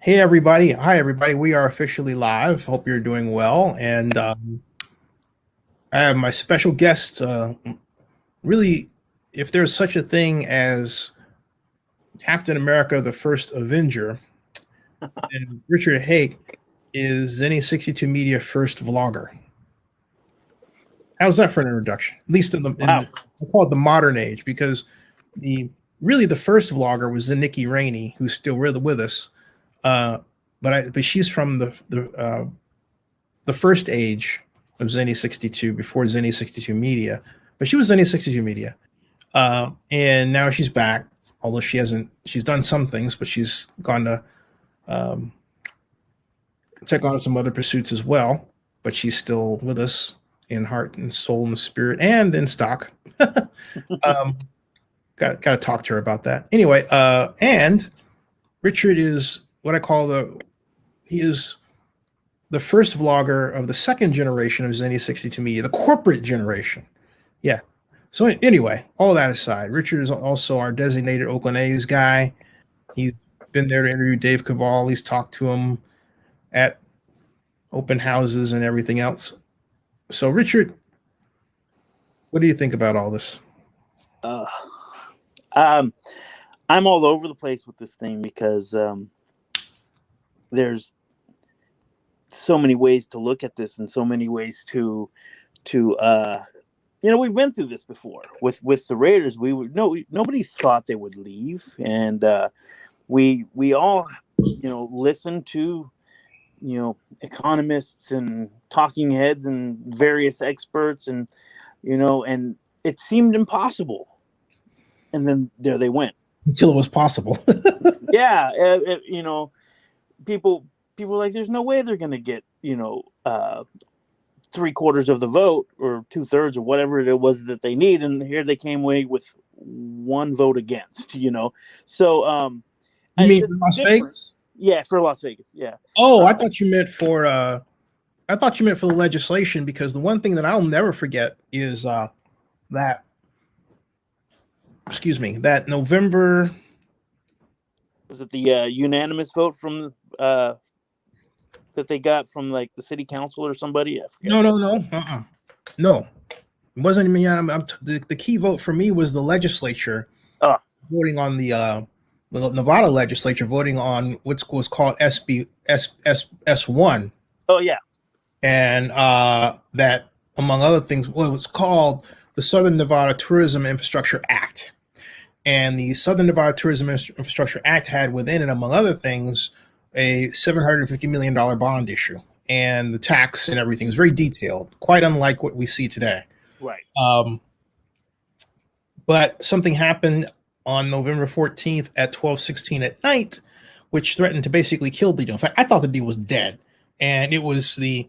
Hey everybody! Hi everybody! We are officially live. Hope you're doing well. And I have my special guest. Really, if there's such a thing as Captain America: The First Avenger, then Richard Haig is Zenny62 Media first vlogger. How's that for an introduction? At least Wow. I call it the modern age, because the first vlogger was Nikki Rainey, who's still really with us. But she's from the first age of Zenny62 before Zenny62 Media, but she was Zenny62 Media, and now she's back. Although she's done some things, but she's gone to um, take on some other pursuits as well. But she's still with us in heart and soul and spirit and in stock. um, got to talk to her about that. Anyway, and Richard is what I call he is the first vlogger of the second generation of Zenny62 Media, the corporate generation. Yeah. So anyway, all that aside, Richard is also our designated Oakland A's guy. He's been there to interview Dave Cavall. He's talked to him at open houses and everything else. So Richard, what do you think about all this? I'm all over the place with this thing because there's so many ways to look at this and so many ways to we've been through this before with the Raiders. Nobody thought they would leave, and we all listened to economists and talking heads and various experts, and and it seemed impossible, and then there they went Until it was possible. yeah. People were like, there's no way they're going to get 3/4 of the vote or 2/3 or whatever it was that they need, and here they came away with one vote against. So You mean for Las Vegas? Yeah, for Las Vegas. Yeah. Oh, I thought you meant for the legislation, because the one thing that I'll never forget is that that November. Was it the unanimous vote from that they got from like the city council or somebody? I forget. No, it wasn't me. The key vote for me was the legislature voting on the Nevada legislature voting on what was called S1. Oh yeah. And that, among other things, what was called the Southern Nevada Tourism Infrastructure Act. And the Southern Nevada Tourism Infrastructure Act had within it, among other things, a $750 million bond issue. And the tax and everything is very detailed, quite unlike what we see today. Right. But something happened on November 14th at 12:16 at night, which threatened to basically kill the deal. In fact, I thought the deal was dead. And it was the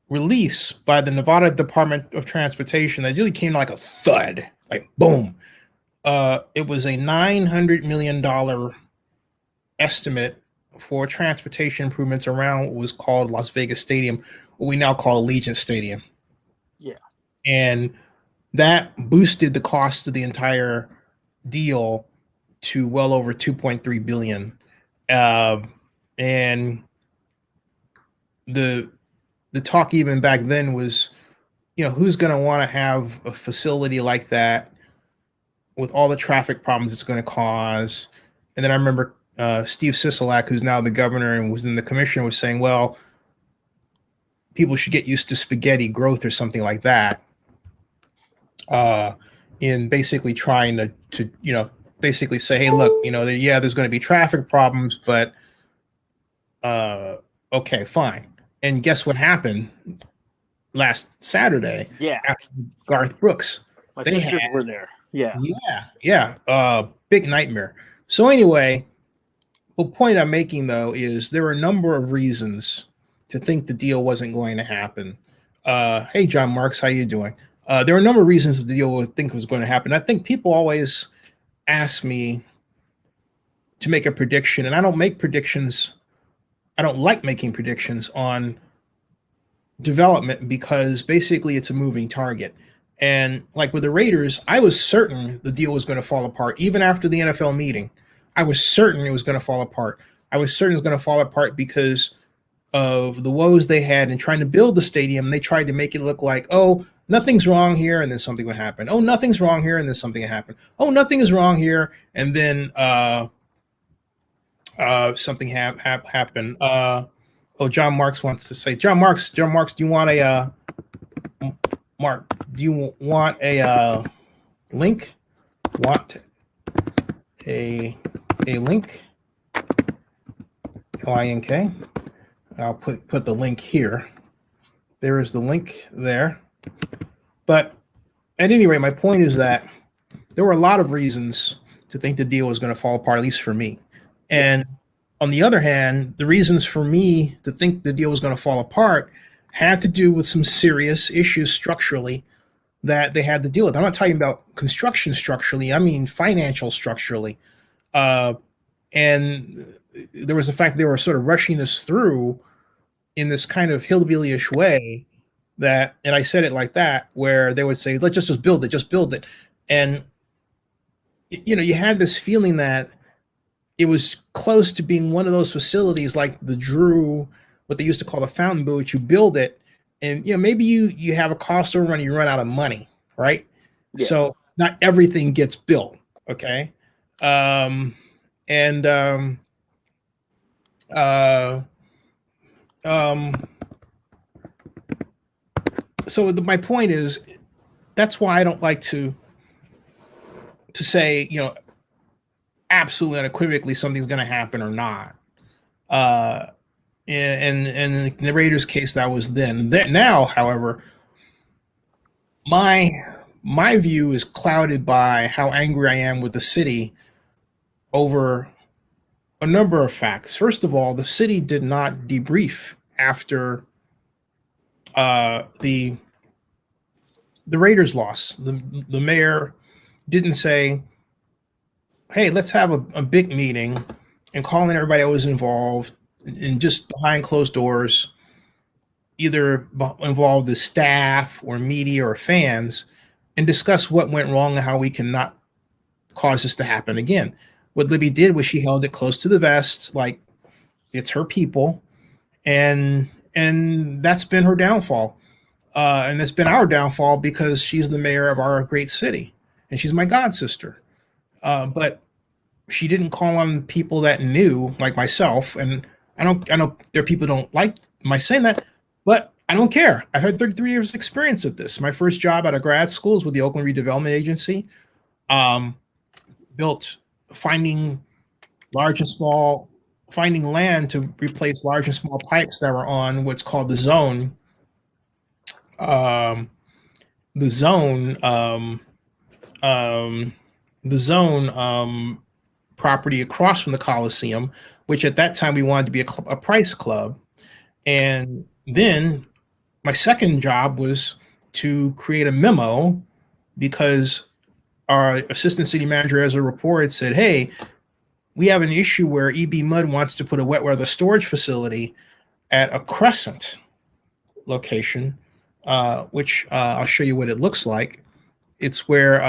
release by the Nevada Department of Transportation that really came like a thud, like boom. It was a $900 million estimate for transportation improvements around what was called Las Vegas Stadium, what we now call Allegiant Stadium. Yeah. And that boosted the cost of the entire deal to well over $2.3 billion. And the talk even back then was, who's going to want to have a facility like that with all the traffic problems it's going to cause? And then I remember Steve Sisolak, who's now the governor and was in the commission, was saying, well, people should get used to spaghetti growth or something like that, in basically trying to basically say, hey, look, there's going to be traffic problems, but okay, fine. And guess what happened last Saturday? Yeah. After Garth Brooks. My sisters were there. Yeah. Yeah. Big nightmare. So anyway, the point I'm making, though, is there are a number of reasons to think the deal wasn't going to happen. Hey, John Marks, how you doing? There are a number of reasons the deal was going to happen. I think people always ask me to make a prediction, and I don't make predictions. I don't like making predictions on development because basically it's a moving target. And like with the Raiders, I was certain the deal was going to fall apart even after the NFL meeting. I was certain it was going to fall apart. I was certain it was going to fall apart because of the woes they had in trying to build the stadium. They tried to make it look like, oh, nothing's wrong here, and then something would happen. Oh, nothing's wrong here, and then something would happen. Oh, nothing is wrong here, and then something happened. Oh, John Marks wants to say, John Marks, do you want a Mark? Do you want a link? Want a link? LINK. I'll put the link here. There is the link there. But at any rate, my point is that there were a lot of reasons to think the deal was going to fall apart, at least for me. And on the other hand, the reasons for me to think the deal was going to fall apart had to do with some serious issues structurally that they had to deal with. I'm not talking about construction structurally, I mean financial structurally. And there was the fact that they were sort of rushing this through in this kind of hillbilly-ish way that, and I said it like that, where they would say, let's just build it. And, you know, you had this feeling that it was close to being one of those facilities like the Drew, what they used to call the Fountain Boot. You build it, and you know maybe you have a cost overrun, you run out of money, right? Yeah. So not everything gets built, okay? So my point is, that's why I don't like to say, you know, absolutely unequivocally something's going to happen or not. And in the Raiders case, that was then. Now, however, my view is clouded by how angry I am with the city over a number of facts. First of all, the city did not debrief after the Raiders loss. The mayor didn't say, hey, let's have a big meeting and call in everybody that was involved, and just behind closed doors, either involve the staff or media or fans, and discuss what went wrong and how we can not cause this to happen again. What Libby did was she held it close to the vest, like it's her people, and that's been her downfall. And that's been our downfall because she's the mayor of our great city, and she's my god sister. But she didn't call on people that knew, like myself. And I know there are people who don't like my saying that, but I don't care. I've had 33 years experience at this. My first job out of grad school was with the Oakland Redevelopment Agency. Built finding land to replace large and small pipes that were on what's called the zone. Property across from the Coliseum, which at that time we wanted to be a price club. And then my second job was to create a memo, because our assistant city manager, as a report, said, hey, we have an issue where EB Mud wants to put a wet weather storage facility at a Crescent location, which I'll show you what it looks like. It's where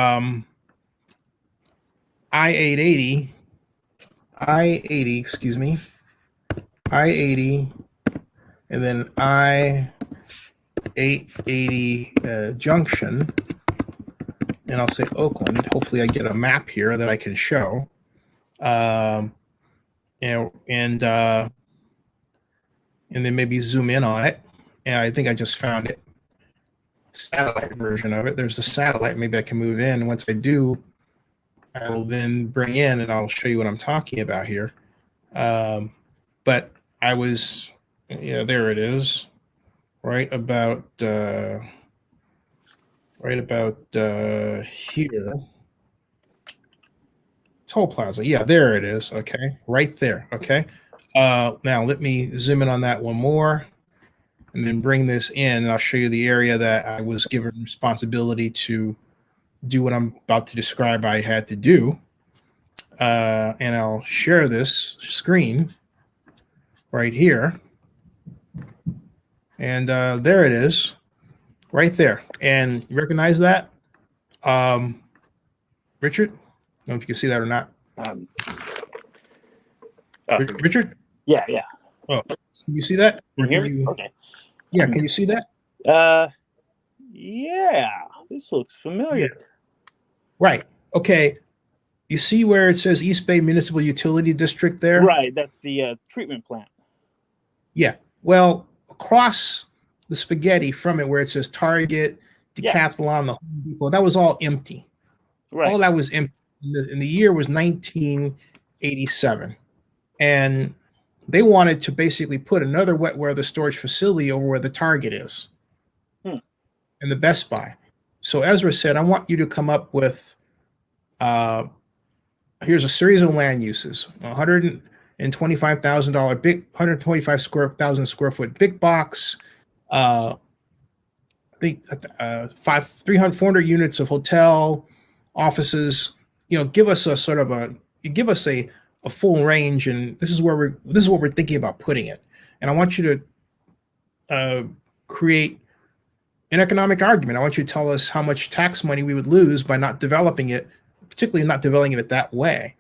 I-80, and then I-880 junction, and I'll say Oakland. Hopefully I get a map here that I can show. And then maybe zoom in on it. And I think I just found it. Satellite version of it. There's the satellite. Maybe I can move in. Once I do, I will then bring in and I'll show you what I'm talking about here. But I was, yeah, there it is. Right about here. Toll Plaza. Yeah, there it is. Okay. Right there. Okay. Now let me zoom in on that one more and then bring this in, and I'll show you the area that I was given responsibility to do what I'm about to describe I had to do. And I'll share this screen right here. And there it is, right there. And you recognize that? Richard? I don't know if you can see that or not. Richard? Yeah, yeah. Oh, can you see that? Can you hear me? Okay. Yeah, can you see that? Yeah, this looks familiar. Right. Okay. You see where it says East Bay Municipal Utility District there? Right, that's the treatment plant. Yeah. Well, across the spaghetti from it, where it says Target, Decathlon, the Home Depot, that was all empty. Right. All that was empty. And the year was 1987. And they wanted to basically put another wet weather storage facility over where the Target is and the Best Buy. So Ezra said, I want you to come up with here's a series of land uses: $125,000 big, 125,000 square foot big box, I think 300, 400 units of hotel, offices. Give us a sort of give us a full range, and this is what we're thinking about putting it. And I want you to create an economic argument. I want you to tell us how much tax money we would lose by not developing it, particularly not developing it that way.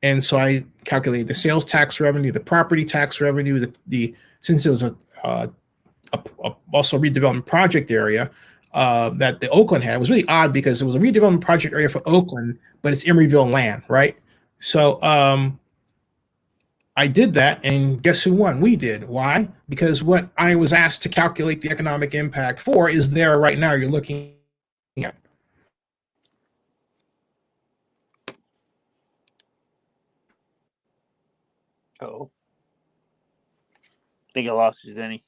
And so I calculated the sales tax revenue, the property tax revenue, since it was also a redevelopment project area that the Oakland had. It was really odd because it was a redevelopment project area for Oakland, but it's Emeryville land, right? So I did that, and guess who won? We did. Why? Because what I was asked to calculate the economic impact for is there right now. You're looking at. Oh, I think I lost you, Zenny.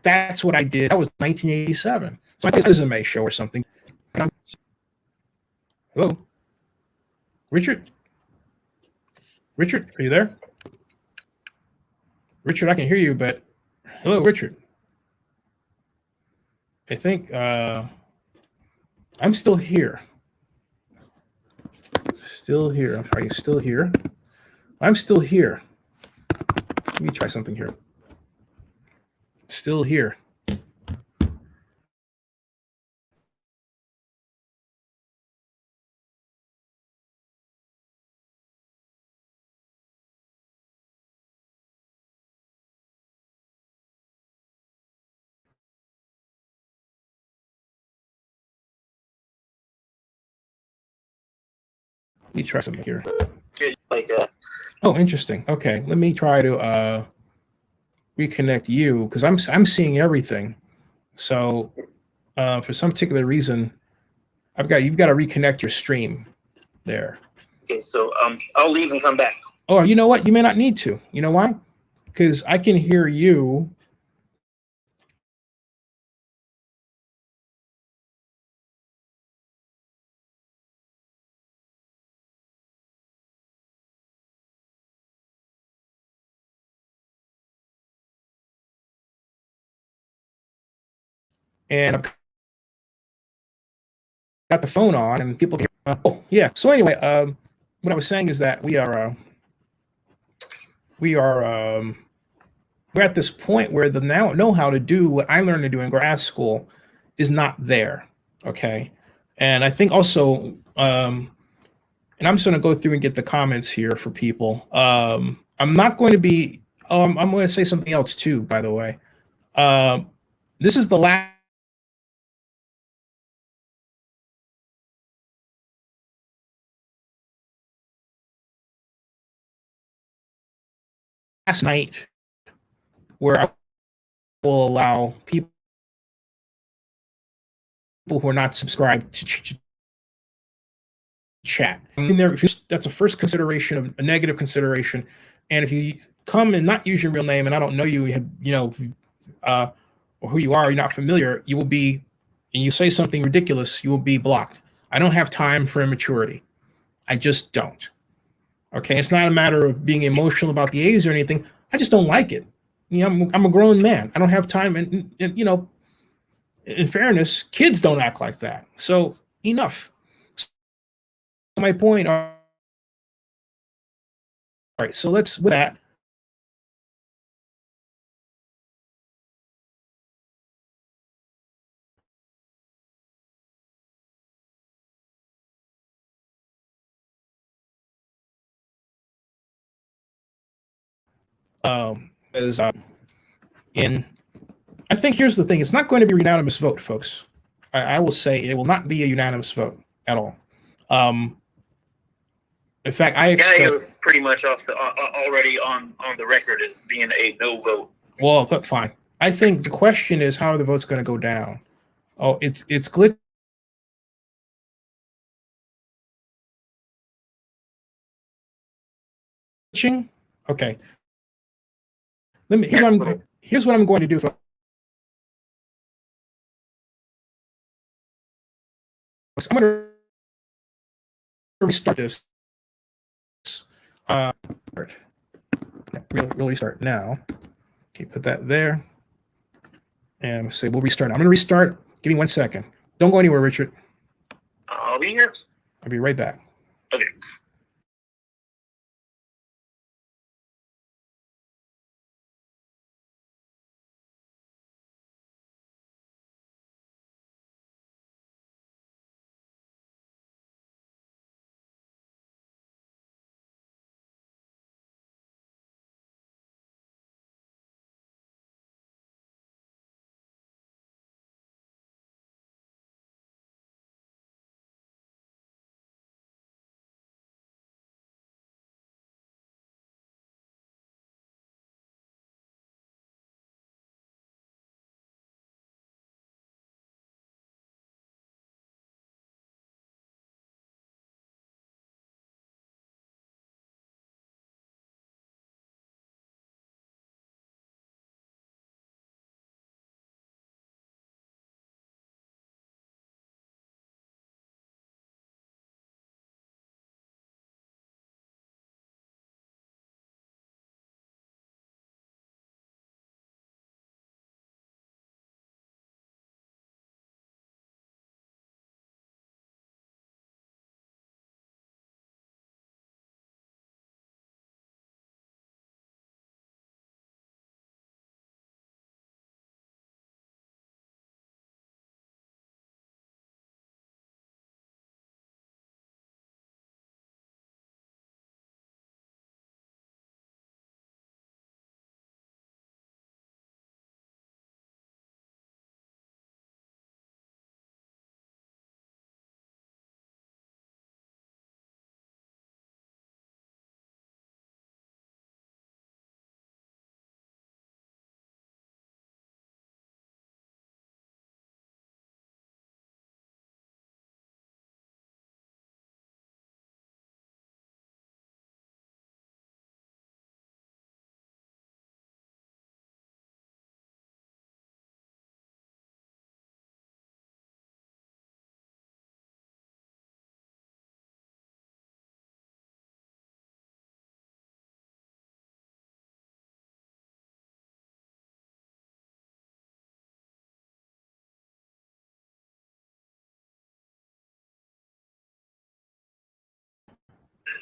That's what I did. That was 1987. So I did a resume show or something. Hello, Richard. Richard, are you there? Richard, I can hear you, but hello, Richard. I think I'm still here. Still here. Are you still here? I'm still here. Let me try something here. Still here. Let me try something here. Oh, interesting. Okay, let me try to reconnect you because I'm seeing everything. So for some particular reason, you've got to reconnect your stream there. Okay, so I'll leave and come back. Oh, you know what? You may not need to. You know why? Because I can hear you. And I've got the phone on, and people can hear. Oh, yeah. So anyway, what I was saying is that we're at this point where the know-how to do what I learned to do in grad school is not there. Okay. And I think also, and I'm just going to go through and get the comments here for people. I'm not going to be, I'm going to say something else too, by the way. This is the last night where I will allow people who are not subscribed to chat. In there, that's a first consideration of a negative consideration. And if you come and not use your real name, and I don't know you, or who you are, you're not familiar, you will be, and you say something ridiculous, you will be blocked. I don't have time for immaturity. I just don't. Okay, it's not a matter of being emotional about the A's or anything. I just don't like it. I'm a grown man. I don't have time. And in fairness, kids don't act like that. So enough. So my point. All right. So let's with that. As in, I think here's the thing: it's not going to be a unanimous vote, folks. I will say it will not be a unanimous vote at all. In fact, I expect Gallo's pretty much off the already on the record as being a no vote. Well, fine. I think the question is how are the votes going to go down? Oh, it's glitching. Okay. Here's what I'm going to do. I'm going to restart this. We'll restart now. Okay, put that there. And say we'll restart. I'm going to restart. Give me 1 second. Don't go anywhere, Richard. I'll be here. I'll be right back. Okay.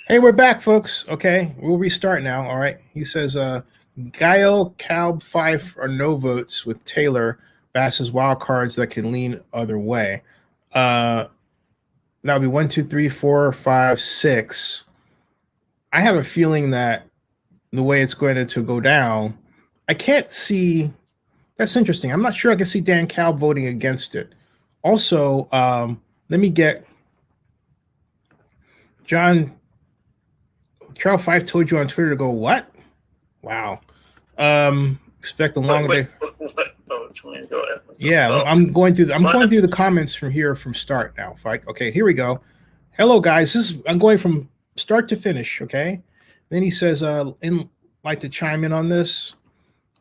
Hey, we're back, folks. Okay, we'll restart now. All right. He says, Gaio, Calb, Fife are no votes with Taylor. Bass's wild cards that can lean other way. That'll be 1, 2, 3, 4, 5, 6. I have a feeling that the way it's going to go down, I can't see. That's interesting. I'm not sure I can see Dan Calb voting against it. Also, let me get John. Carol Fife told you on Twitter to go what? Wow. Expect a long day. Yeah, I'm going through the comments from start now. Okay, here we go. Hello guys. I'm going from start to finish, okay? Then he says like to chime in on this.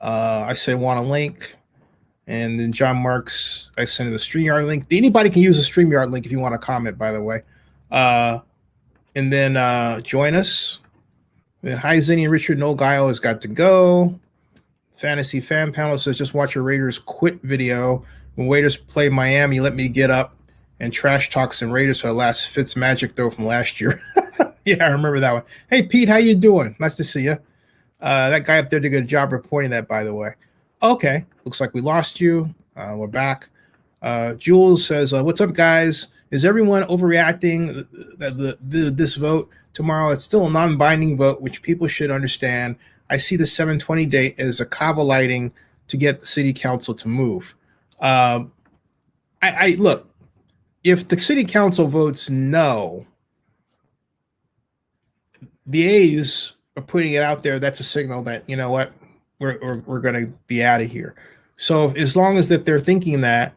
I said want a link. And then John Marks, I sent him the StreamYard link. Anybody can use the StreamYard link if you want to comment, by the way. And then join us. Hi, Zinni and Richard. Noel Guile has got to go. Fantasy Fan Panel says, just watch a Raiders quit video. When Raiders play Miami, let me get up and trash talk some Raiders for the last Fitz magic throw from last year. Yeah, I remember that one. Hey, Pete, how you doing? Nice to see you. That guy up there did a good job reporting that, by the way. Okay, looks like we lost you. We're back. Jules says, what's up, guys? Is everyone overreacting this vote tomorrow? It's still a non-binding vote, which people should understand. I see the 7/20 date as a cava lighting to get the city council to move. I look, if the city council votes no, the A's are putting it out there. That's a signal that, you know what, we're going to be out of here. So as long as that they're thinking that,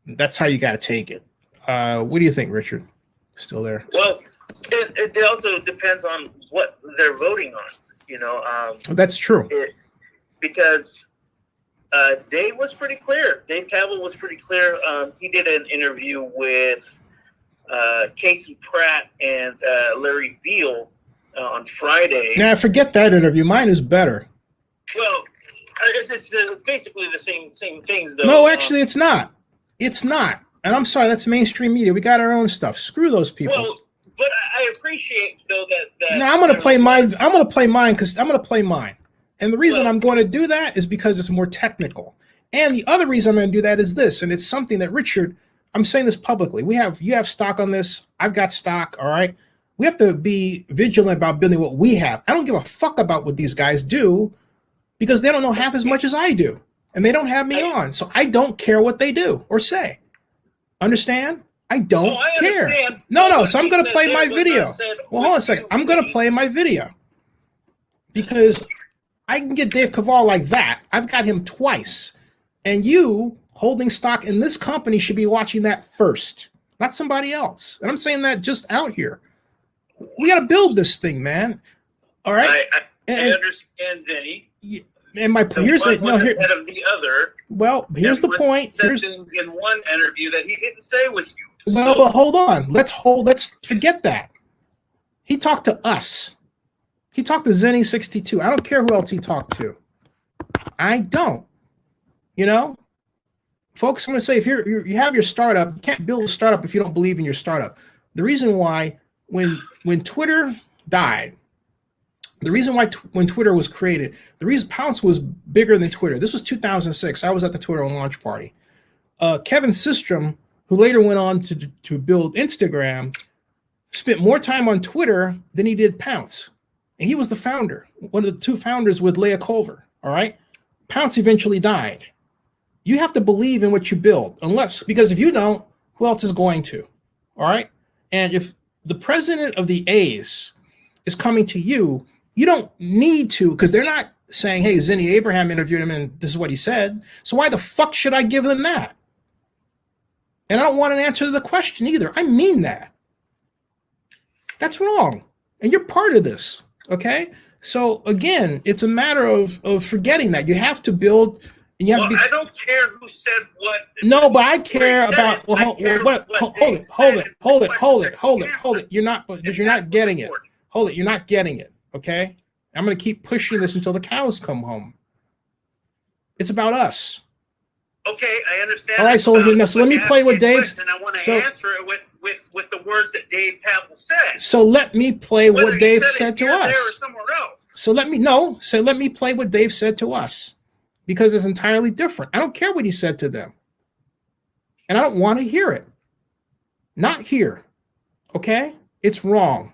that's how you got to take it. What do you think, Richard? Still there? Well, it also depends on what they're voting on. You know, that's true. Because Dave was pretty clear. Dave Cavill was pretty clear. He did an interview with Casey Pratt and Larry Beal on Friday. Now, forget that interview. Mine is better. Well, it's basically the same things, though. No, actually, it's not. It's not. And I'm sorry, that's mainstream media. We got our own stuff. Screw those people. Well, but I appreciate, though, that now I'm going to play mine. I'm going to play mine because I'm going to play mine. And the reason I'm going to do that is because it's more technical. And the other reason I'm going to do that is this, and it's something that Richard, I'm saying this publicly. You have stock on this. I've got stock. All right. We have to be vigilant about building what we have. I don't give a fuck about what these guys do because they don't know half as much as I do. And they don't have me on. So I don't care what they do or say. Understand? I don't care. Understand. No. So I'm going to play my video. Well, hold on a second. I'm going to play my video because I can get Dave Caval like that. I've got him twice. And you holding stock in this company should be watching that first, not somebody else. And I'm saying that just out here. We got to build this thing, man. All right. I understand, Zinni. And here's one was ahead of the other. Well, here's the point. Here's things in one interview that he didn't say was you. Well, but hold on. Let's forget that. He talked to us. He talked to Zenny 62. I don't care who else he talked to. I don't. You know, folks, I'm going to say if you have your startup, you can't build a startup if you don't believe in your startup. The reason why when Twitter died, the reason why when Twitter was created, the reason Pounce was bigger than Twitter. This was 2006. I was at the Twitter launch party. Kevin Systrom, who later went on to build Instagram, spent more time on Twitter than he did Pounce. And he was the founder, one of the two founders with Leah Culver. All right. Pounce eventually died. You have to believe in what you build, because if you don't, who else is going to? All right. And if the president of the A's is coming to you, you don't need to, because they're not saying, hey, Zinni Abraham interviewed him and this is what he said. So why the fuck should I give them that? And I don't want an answer to the question either. I mean that. That's wrong. And you're part of this. Okay. So again, it's a matter of forgetting that. You have to build. And you have to be, I don't care who said what. No, but I care about. Hold it. You're not getting it. Hold it. You're not getting it. Okay. I'm going to keep pushing this until the cows come home. It's about us. Okay, I understand. All right. So let me play what Dave. And I want to answer it with the words that Dave Cavill said. So let me play what Dave said to us. There or somewhere else. So let me play what Dave said to us, because it's entirely different. I don't care what he said to them. And I don't want to hear it. Not here. Okay? It's wrong.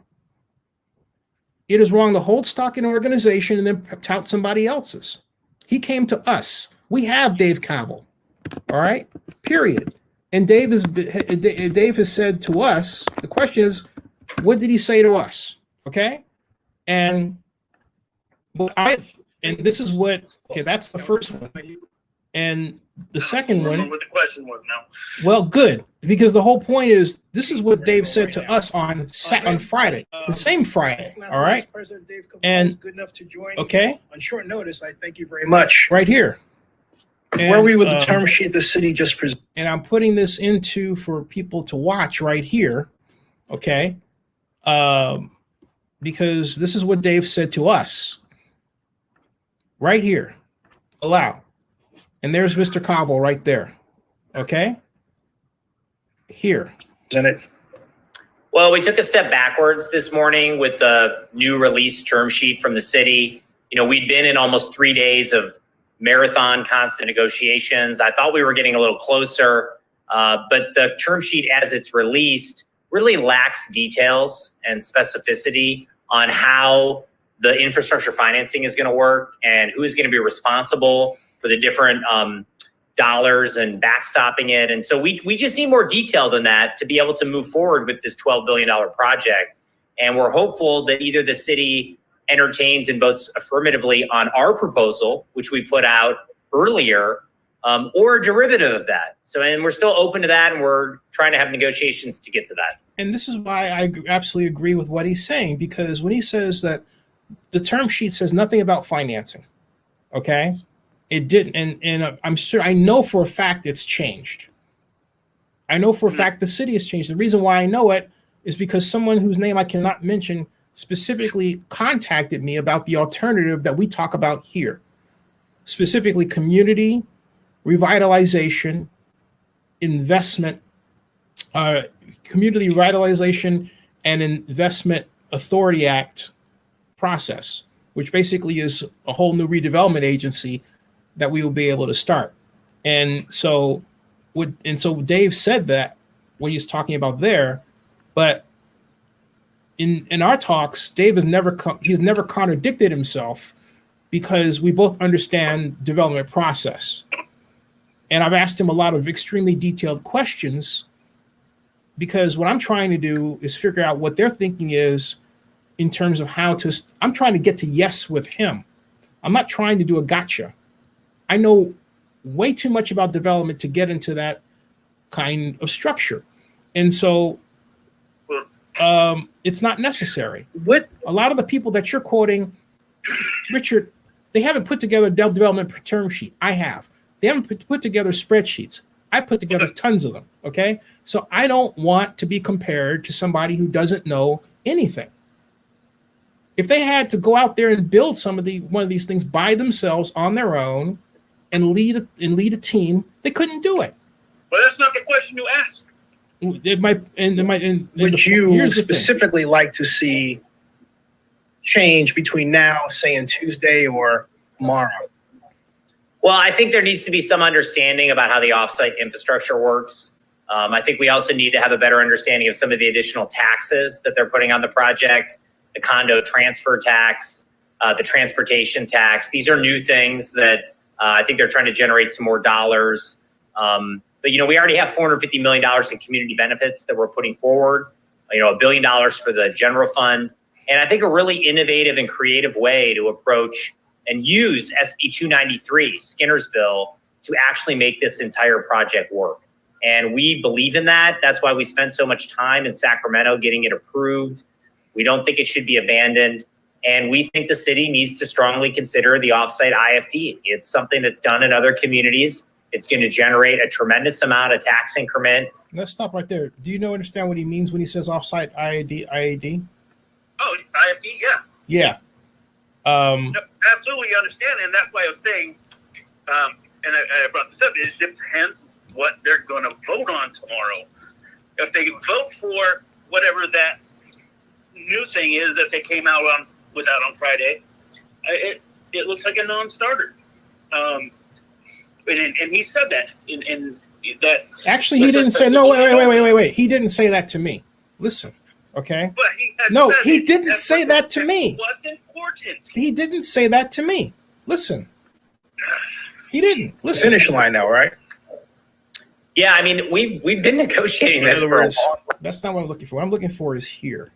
It is wrong to hold stock in an organization and then tout somebody else's. He came to us. We have Dave Cavill. All right? Period. And Dave has said to us, the question is, what did he say to us? Okay? And this is what, okay, that's the first one. And the second one. What the question was now. Well, good, because the whole point is, this is what Dave said to us on Friday, the same Friday. All right. President Dave Caval and is good enough to join. Okay. On short notice, I thank you very much. Right here. And, where we with the term sheet the city just presented. and I'm putting this into for people to watch right here, okay? Because this is what Dave said to us right here. Allow. And there's Mr. Cobble right there, okay? Here. Presented. Well, we took a step backwards this morning with the new release term sheet from the city. You know, we'd been in almost 3 days of marathon constant negotiations. I thought we were getting a little closer, but the term sheet as it's released really lacks details and specificity on how the infrastructure financing is going to work and who is going to be responsible for the different dollars and backstopping it. And so we just need more detail than that to be able to move forward with this $12 billion project. And we're hopeful that either the city entertains and votes affirmatively on our proposal, which we put out earlier, or a derivative of that. So, and we're still open to that, and we're trying to have negotiations to get to that. And this is why I absolutely agree with what he's saying, because when he says that the term sheet says nothing about financing, okay? It didn't, and I'm sure, I know for a fact it's changed. I know for a fact the city has changed. The reason why I know it is because someone whose name I cannot mention specifically contacted me about the alternative that we talk about here, specifically community revitalization, investment, community revitalization and investment authority act process, which basically is a whole new redevelopment agency that we will be able to start. And so Dave said that what he's talking about there, but in our talks, Dave has never contradicted himself, because we both understand development process. And I've asked him a lot of extremely detailed questions, because what I'm trying to do is figure out what their thinking is in terms of how to, I'm trying to get to yes with him. I'm not trying to do a gotcha. I know way too much about development to get into that kind of structure. And so it's not necessary. What a lot of the people that you're quoting, Richard, they haven't put together a development term sheet. I have. They haven't put together spreadsheets. I put together tons of them. Okay. So I don't want to be compared to somebody who doesn't know anything. If they had to go out there and build one of these things by themselves on their own and lead a team, they couldn't do it. But that's not the question you asked. It might. Would you specifically like to see change between now, say, and Tuesday or tomorrow? Well, I think there needs to be some understanding about how the offsite infrastructure works. I think we also need to have a better understanding of some of the additional taxes that they're putting on the project, the condo transfer tax, the transportation tax. These are new things that I think they're trying to generate some more dollars. But, you know, we already have $450 million in community benefits that we're putting forward, you know, $1 billion for the general fund. And I think a really innovative and creative way to approach and use SB 293, Skinner's bill, to actually make this entire project work. And we believe in that. That's why we spent so much time in Sacramento getting it approved. We don't think it should be abandoned. And we think the city needs to strongly consider the offsite IFD. It's something that's done in other communities. It's going to generate a tremendous amount of tax increment. Let's stop right there. Do you understand what he means when he says offsite IAD? Oh, IFD, yeah. Yeah. No, absolutely understand, and that's why I was saying, and I brought this up, it depends what they're going to vote on tomorrow. If they vote for whatever that new thing is that they came out with on Friday, it looks like a non-starter. And he said that in that. Actually, he didn't say no. Wait. He didn't say that to me. Listen, okay. But he didn't say that to me. What's important? He didn't say that to me. Listen, he didn't. Listen. Finish line now, right? Yeah, I mean, we've been negotiating this for a long. That's not what I'm looking for. What I'm looking for is here.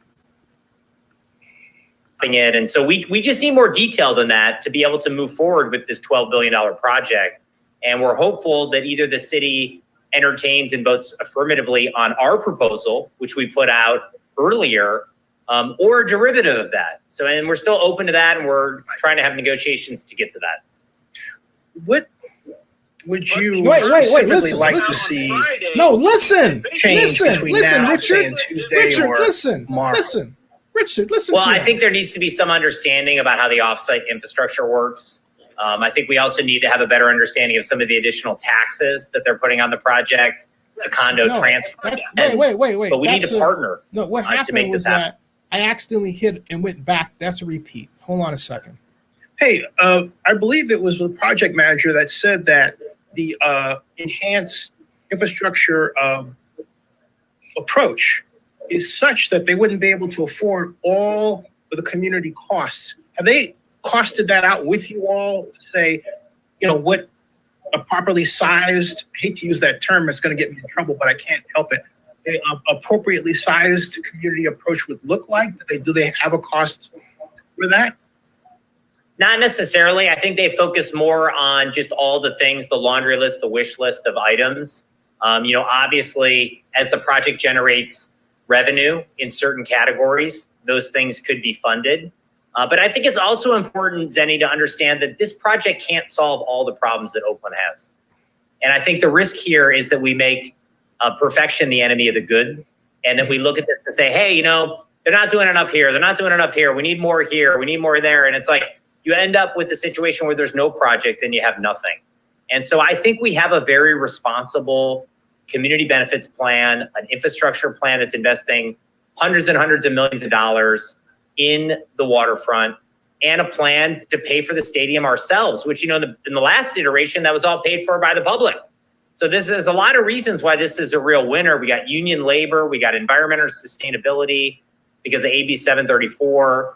It. And so we just need more detail than that to be able to move forward with this $12 billion project. And we're hopeful that either the city entertains and votes affirmatively on our proposal, which we put out earlier, or a derivative of that. So, and we're still open to that, and we're trying to have negotiations to get to that. would you Wait, specifically listen, like listen. to see No, listen, change listen, between listen, now, Richard, and Tuesday Richard, or listen, tomorrow? listen, Richard, listen Well, to I him. think there needs to be some understanding about how the offsite infrastructure works. I think we also need to have a better understanding of some of the additional taxes that they're putting on the project, the condo No, transfer. that's, wait. But we need That's to partner. No, what to make happened was this happen. that I accidentally hit and went back. That's a repeat. Hold on a second. Hey, I believe it was the project manager that said that the enhanced infrastructure approach is such that they wouldn't be able to afford all of the community costs. Have they costed that out with you all to say, what a properly sized, I hate to use that term, it's going to get me in trouble, but I can't help it, appropriately sized community approach would look like? Do they have a cost for that? Not necessarily. I think they focus more on just all the things, the laundry list, the wish list of items. Obviously, as the project generates revenue in certain categories, those things could be funded. But I think it's also important, Zenny, to understand that this project can't solve all the problems that Oakland has. And I think the risk here is that we make perfection the enemy of the good, and that we look at this and say, hey, they're not doing enough here. They're not doing enough here. We need more here. We need more there. And it's like, you end up with a situation where there's no project and you have nothing. And so I think we have a very responsible community benefits plan, an infrastructure plan that's investing hundreds and hundreds of millions of dollars in the waterfront, and a plan to pay for the stadium ourselves, which, in the last iteration, that was all paid for by the public. So there's a lot of reasons why this is a real winner. We got union labor, we got environmental sustainability because of AB 734.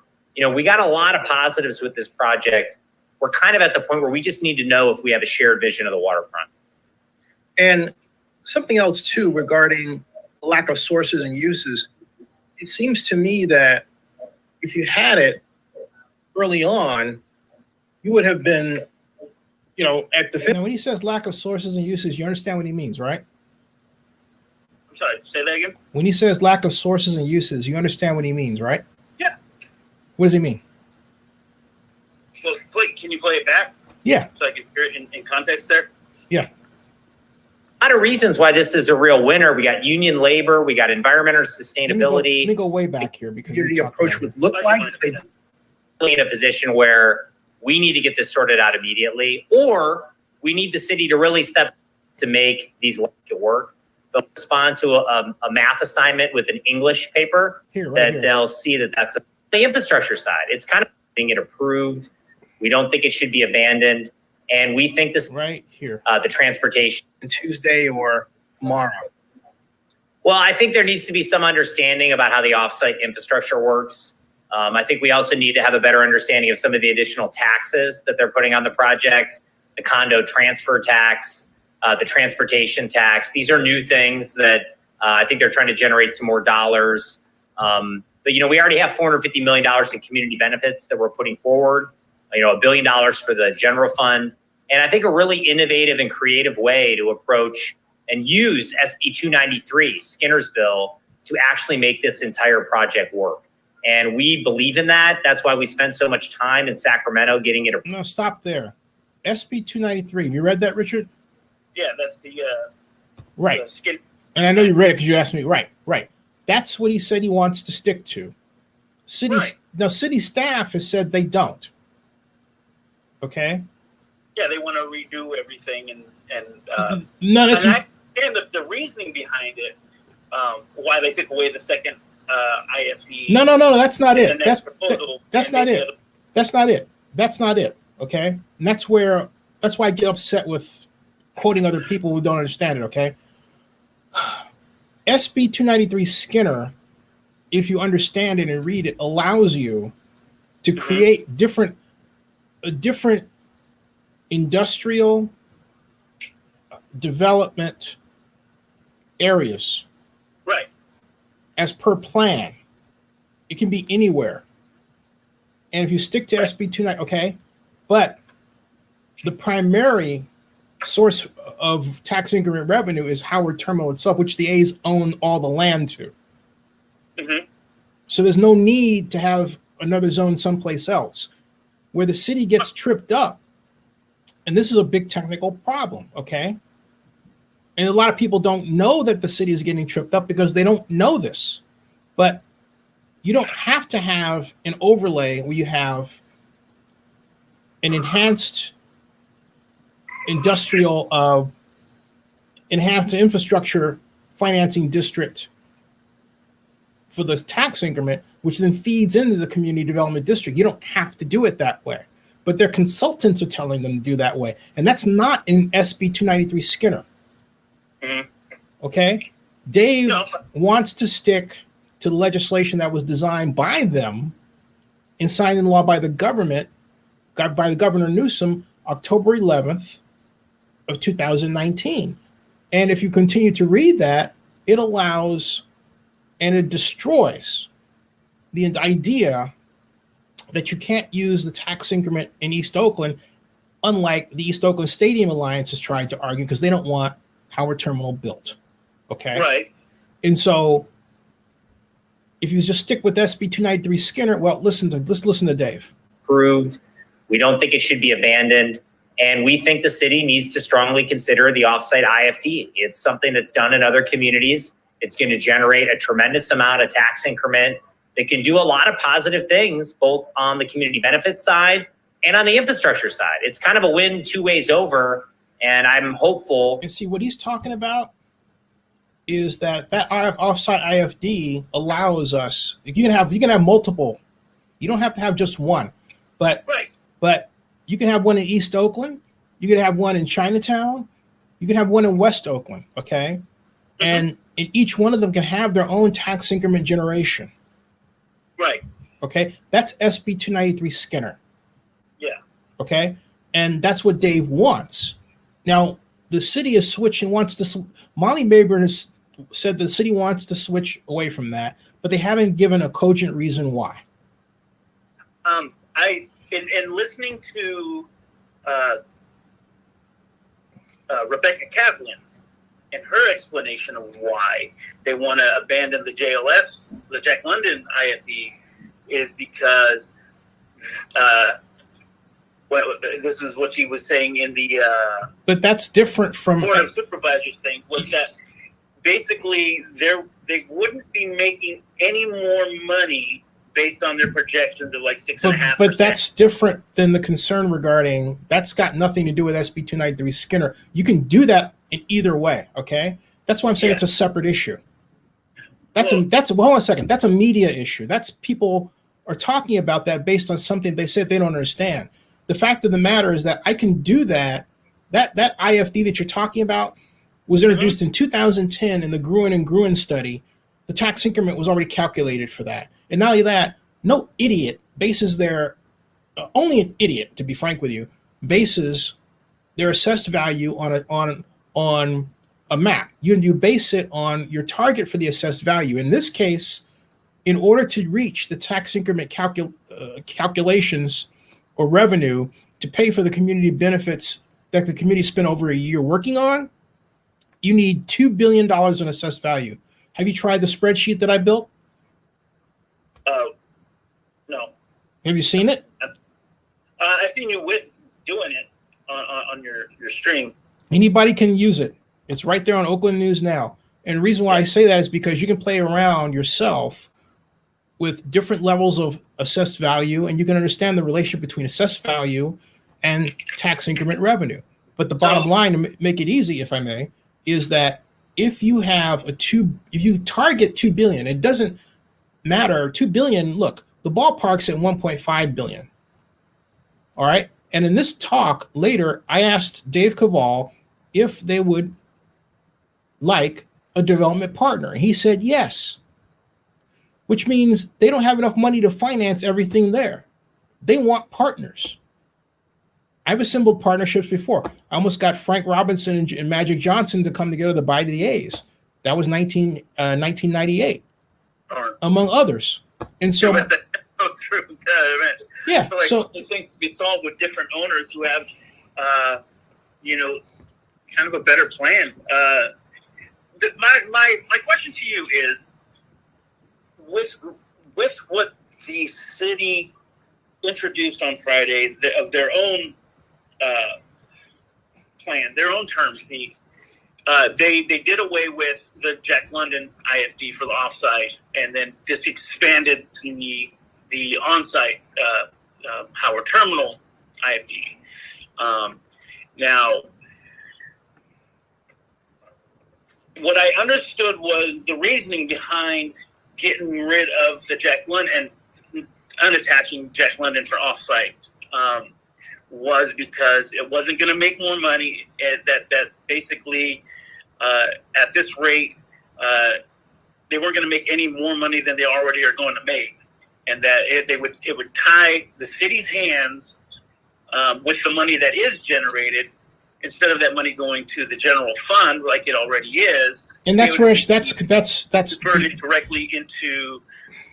We got a lot of positives with this project. We're kind of at the point where we just need to know if we have a shared vision of the waterfront. And something else too, regarding lack of sources and uses, it seems to me that if you had it early on, you would have been, at the Now, when he says lack of sources and uses, you understand what he means, right? I'm sorry, say that again. When he says lack of sources and uses, you understand what he means, right? Yeah. What does he mean? Well, can you play it back Yeah. so I can hear it in context there? Yeah. A lot of reasons why this is a real winner. We got union labor, we got environmental sustainability. Let me go way back here because community approach would look like. In a position where we need to get this sorted out immediately, or we need the city to really step to make these work. They'll respond to a math assignment with an English paper they'll see that's the infrastructure side. It's kind of getting it approved. We don't think it should be abandoned. And we think this right here, the transportation Tuesday or tomorrow. Well, I think there needs to be some understanding about how the offsite infrastructure works. I think we also need to have a better understanding of some of the additional taxes that they're putting on the project, the condo transfer tax, the transportation tax. These are new things that I think they're trying to generate some more dollars. But, we already have $450 million in community benefits that we're putting forward, $1 billion for the general fund. And I think a really innovative and creative way to approach and use SB 293, Skinner's bill, to actually make this entire project work. And we believe in that. That's why we spent so much time in Sacramento getting it. No, stop there. SB 293. Have you read that, Richard? Yeah, that's the right. Skin. And I know you read it because you asked me. Right. That's what he said he wants to stick to. Now, city staff has said they don't. Okay. Yeah, they want to redo everything and no, that's and the reasoning behind it, why they took away the second ISP. No, that's not it. That's not it. Other. That's not it. Okay. And that's why I get upset with quoting other people who don't understand it. Okay. SB 293 Skinner, if you understand it and read it, allows you to create different industrial development areas. Right. As per plan. It can be anywhere. And if you stick to SB 290, okay, but the primary source of tax increment revenue is Howard Terminal itself, which the A's own all the land to. Mm-hmm. So there's no need to have another zone someplace else. Where the city gets tripped up and this is a big technical problem, okay? And a lot of people don't know that the city is getting tripped up because they don't know this. But you don't have to have an overlay where you have an enhanced enhanced infrastructure financing district for the tax increment, which then feeds into the community development district. You don't have to do it that way, but their consultants are telling them to do that way. And that's not in SB 293 Skinner. Mhm. Okay. Dave No. wants to stick to the legislation that was designed by them and signed into law by the government, by the Governor Newsom, October 11th of 2019. And if you continue to read that, it allows and it destroys the idea that you can't use the tax increment in East Oakland, unlike the East Oakland Stadium Alliance has tried to argue, because they don't want Howard Terminal built. Okay. Right. And so if you just stick with SB 293 Skinner, well, let's listen to Dave. Approved. We don't think it should be abandoned. And we think the city needs to strongly consider the offsite IFD. It's something that's done in other communities. It's going to generate a tremendous amount of tax increment that can do a lot of positive things, both on the community benefits side and on the infrastructure side. It's kind of a win two ways over. And I'm hopeful. And see, what he's talking about is that offsite IFD allows us, you can have multiple. You don't have to have just one, but you can have one in East Oakland. You can have one in Chinatown. You can have one in West Oakland. Okay. Mm-hmm. And each one of them can have their own tax increment generation. Right. Okay. That's SB 293 Skinner. Yeah. Okay. And that's what Dave wants. Now, the city is switching, Molly Mayburn has said the city wants to switch away from that, but they haven't given a cogent reason why. In listening to Rebecca Kaplan and her explanation of why they want to abandon the JLS, the Jack London IFD, is because this is what she was saying in the but that's different from Board of Supervisors thing, was that basically they wouldn't be making any more money based on their projections of like 6.5%. But that's different than the concern regarding, that's got nothing to do with SB 293 Skinner. You can do that in either way, okay? That's why I'm saying it's a separate issue. Hold on a second. That's a media issue. That's people are talking about that based on something they said they don't understand. The fact of the matter is that I can do that. That IFD that you're talking about was introduced in 2010 in the Gruen and Gruen study. The tax increment was already calculated for that. And not only that, no idiot bases their, only an idiot, to be frank with you, bases their assessed value on a map. You base it on your target for the assessed value. In this case, in order to reach the tax increment calculations or revenue to pay for the community benefits that the community spent over a year working on, you need $2 billion in assessed value. Have you tried the spreadsheet that I built? No. Have you seen it? I've seen you doing it on your stream. Anybody can use it. It's right there on Oakland News Now. And the reason why I say that is because you can play around yourself with different levels of assessed value, and you can understand the relationship between assessed value and tax increment revenue. But the bottom line, to make it easy, if I may, is that if you have if you target 2 billion, it doesn't matter. 2 billion, look, the ballpark's at 1.5 billion. All right. And in this talk later, I asked Dave Cavall if they would like a development partner. He said yes, which means they don't have enough money to finance everything there. They want partners. I've assembled partnerships before. I almost got Frank Robinson and Magic Johnson to come together to buy the A's. That was 1998, among others. And so, yeah, like, so these things to be solved with different owners who have, kind of a better plan. My question to you is, with what the city introduced on Friday of their own plan, their own term sheet, they did away with the Jack London ISD for the offsite, and then just expanded the onsite Howard Terminal IFD. Now, what I understood was the reasoning behind getting rid of the Jack London and unattaching Jack London for offsite was because it wasn't going to make more money. That basically, at this rate, they weren't going to make any more money than they already are going to make, and that it would tie the city's hands with the money that is generated, instead of that money going to the general fund like it already is. And that's where that's converted directly into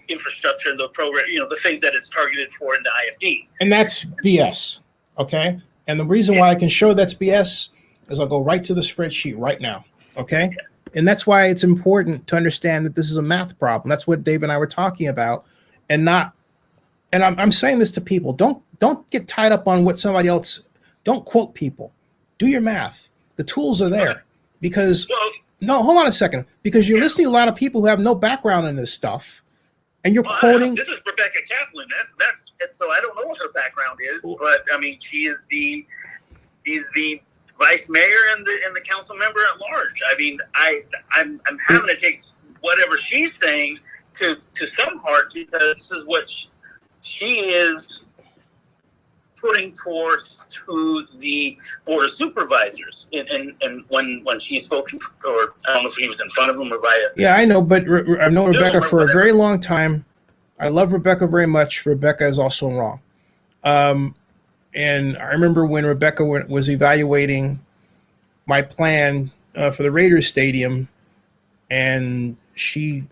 infrastructure, the program, the things that it's targeted for in the IFD. And that's BS. Okay. And the reason why I can show that's BS is I'll go right to the spreadsheet right now. Okay. And that's why it's important to understand that this is a math problem. That's what Dave and I were talking about. And I'm saying this to people. Don't get tied up on what somebody else, don't quote people. Do your math. The tools are there. Because no, hold on a second. Because you're listening to a lot of people who have no background in this stuff. And you're quoting. This is Rebecca Kaplan. That's so I don't know what her background is, but I mean she's the vice mayor and the council member at large. I mean I'm having to take whatever she's saying to some heart, because this is what she is putting forth to the board of supervisors, and when she spoke, or I don't know if he was in front of them or via. Yeah, I know, but I've known Rebecca for a very long time. I love Rebecca very much. Rebecca is also wrong. And I remember when Rebecca was evaluating my plan for the Raiders Stadium, and she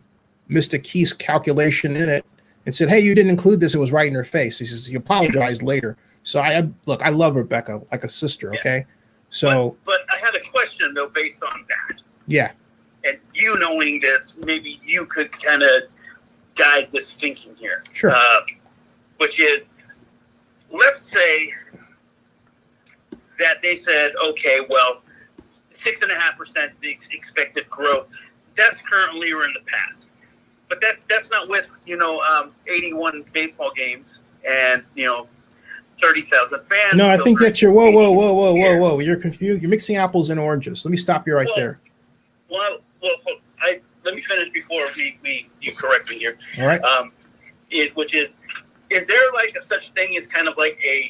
missed a key calculation in it and said, "Hey, you didn't include this." It was right in her face. He says, "You apologized later." So I love Rebecca like a sister. Okay. So, but I had a question though, based on that. Yeah. And you knowing this, maybe you could kind of guide this thinking here. Sure. Which is, let's say that they said, okay, well, 6.5% is the expected growth. That's currently or in the past. But that's not with, 81 baseball games and, 30,000 fans. No, I think that you're whoa. You're confused. You're mixing apples and oranges. Let me stop you right there. Well, let me finish before you correct me here. All right. Which is there like a such thing as kind of like a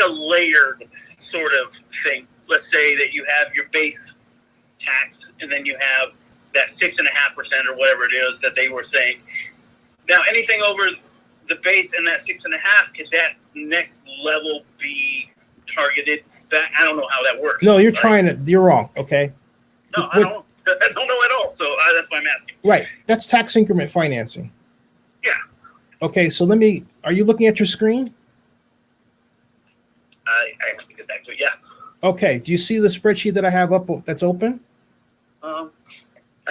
layered sort of thing? Let's say that you have your base tax, and then you have that 6.5% or whatever it is that they were saying. Now, anything over the base and that 6.5, could that next level be targeted back? I don't know how that works. No, you're trying to. You're wrong. Okay. No, I don't know at all. So that's why I'm asking. Right. That's tax increment financing. Yeah. Okay. So are you looking at your screen? I have to get back to it. Yeah. Okay. Do you see the spreadsheet that I have up that's open?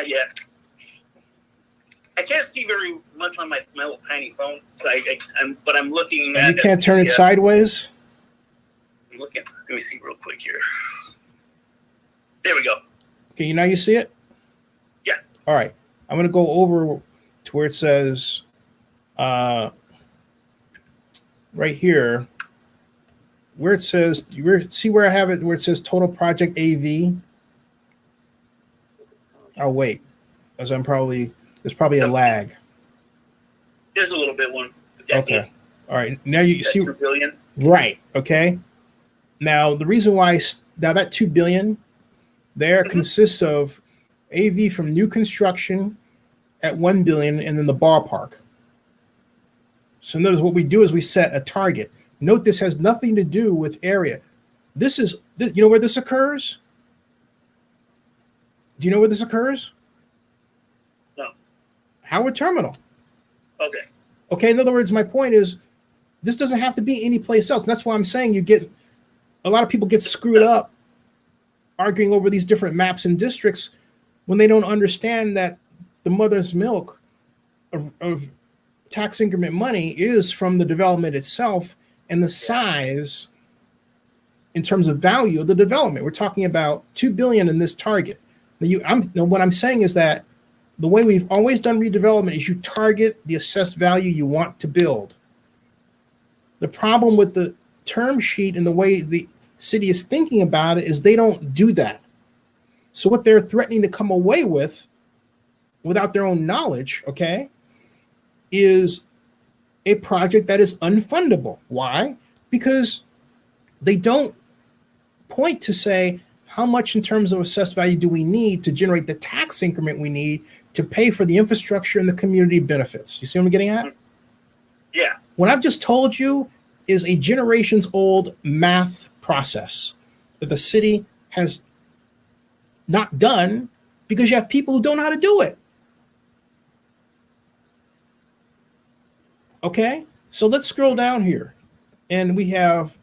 Yeah. I can't see very much on my little tiny phone, so I'm looking at. You can't turn it sideways? I'm looking. Let me see real quick here. There we go. Okay, now you see it? Yeah. All right. I'm going to go over to where it says right here, where it says, see where I have it, where it says total project AV? I'll wait, as there's probably a lag. There's a little bit one. Okay. All right. Now you see. 2 billion. Right. Okay. Now the reason why that 2 billion there consists of AV from new construction at 1 billion, and then the ballpark. So notice what we do is we set a target. Note this has nothing to do with area. This is, you know where this occurs? Do you know where this occurs? No. Howard Terminal. Okay. Okay, in other words, my point is this doesn't have to be any place else. And that's why I'm saying a lot of people get screwed up arguing over these different maps and districts when they don't understand that the mother's milk of tax increment money is from the development itself and the size in terms of value of the development. We're talking about $2 billion in this target. What I'm saying is that the way we've always done redevelopment is you target the assessed value you want to build. The problem with the term sheet and the way the city is thinking about it is they don't do that. So what they're threatening to come away with, without their own knowledge, okay, is a project that is unfundable. Why? Because they don't point to say how much in terms of assessed value do we need to generate the tax increment we need to pay for the infrastructure and the community benefits. You see what I'm getting at? Yeah. What I've just told you is a generations old math process that the city has not done because you have people who don't know how to do it. Okay, so let's scroll down here, and we have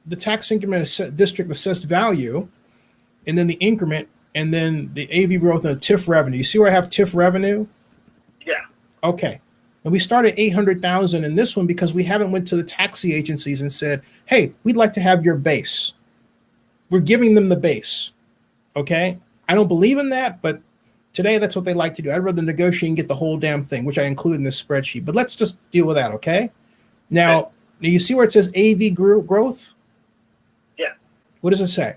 the tax increment district assessed value, and then the increment, and then the AV growth and the TIF revenue. You see where I have TIF revenue? Yeah. Okay, and we started 800,000 in this one because we haven't went to the taxi agencies and said, hey, we'd like to have your base. We're giving them the base. Okay, I don't believe in that, but today that's what they like to do. I'd rather negotiate and get the whole damn thing, which I include in this spreadsheet, but let's just deal with that. Okay, now you see where it says AV growth? Yeah. What does it say?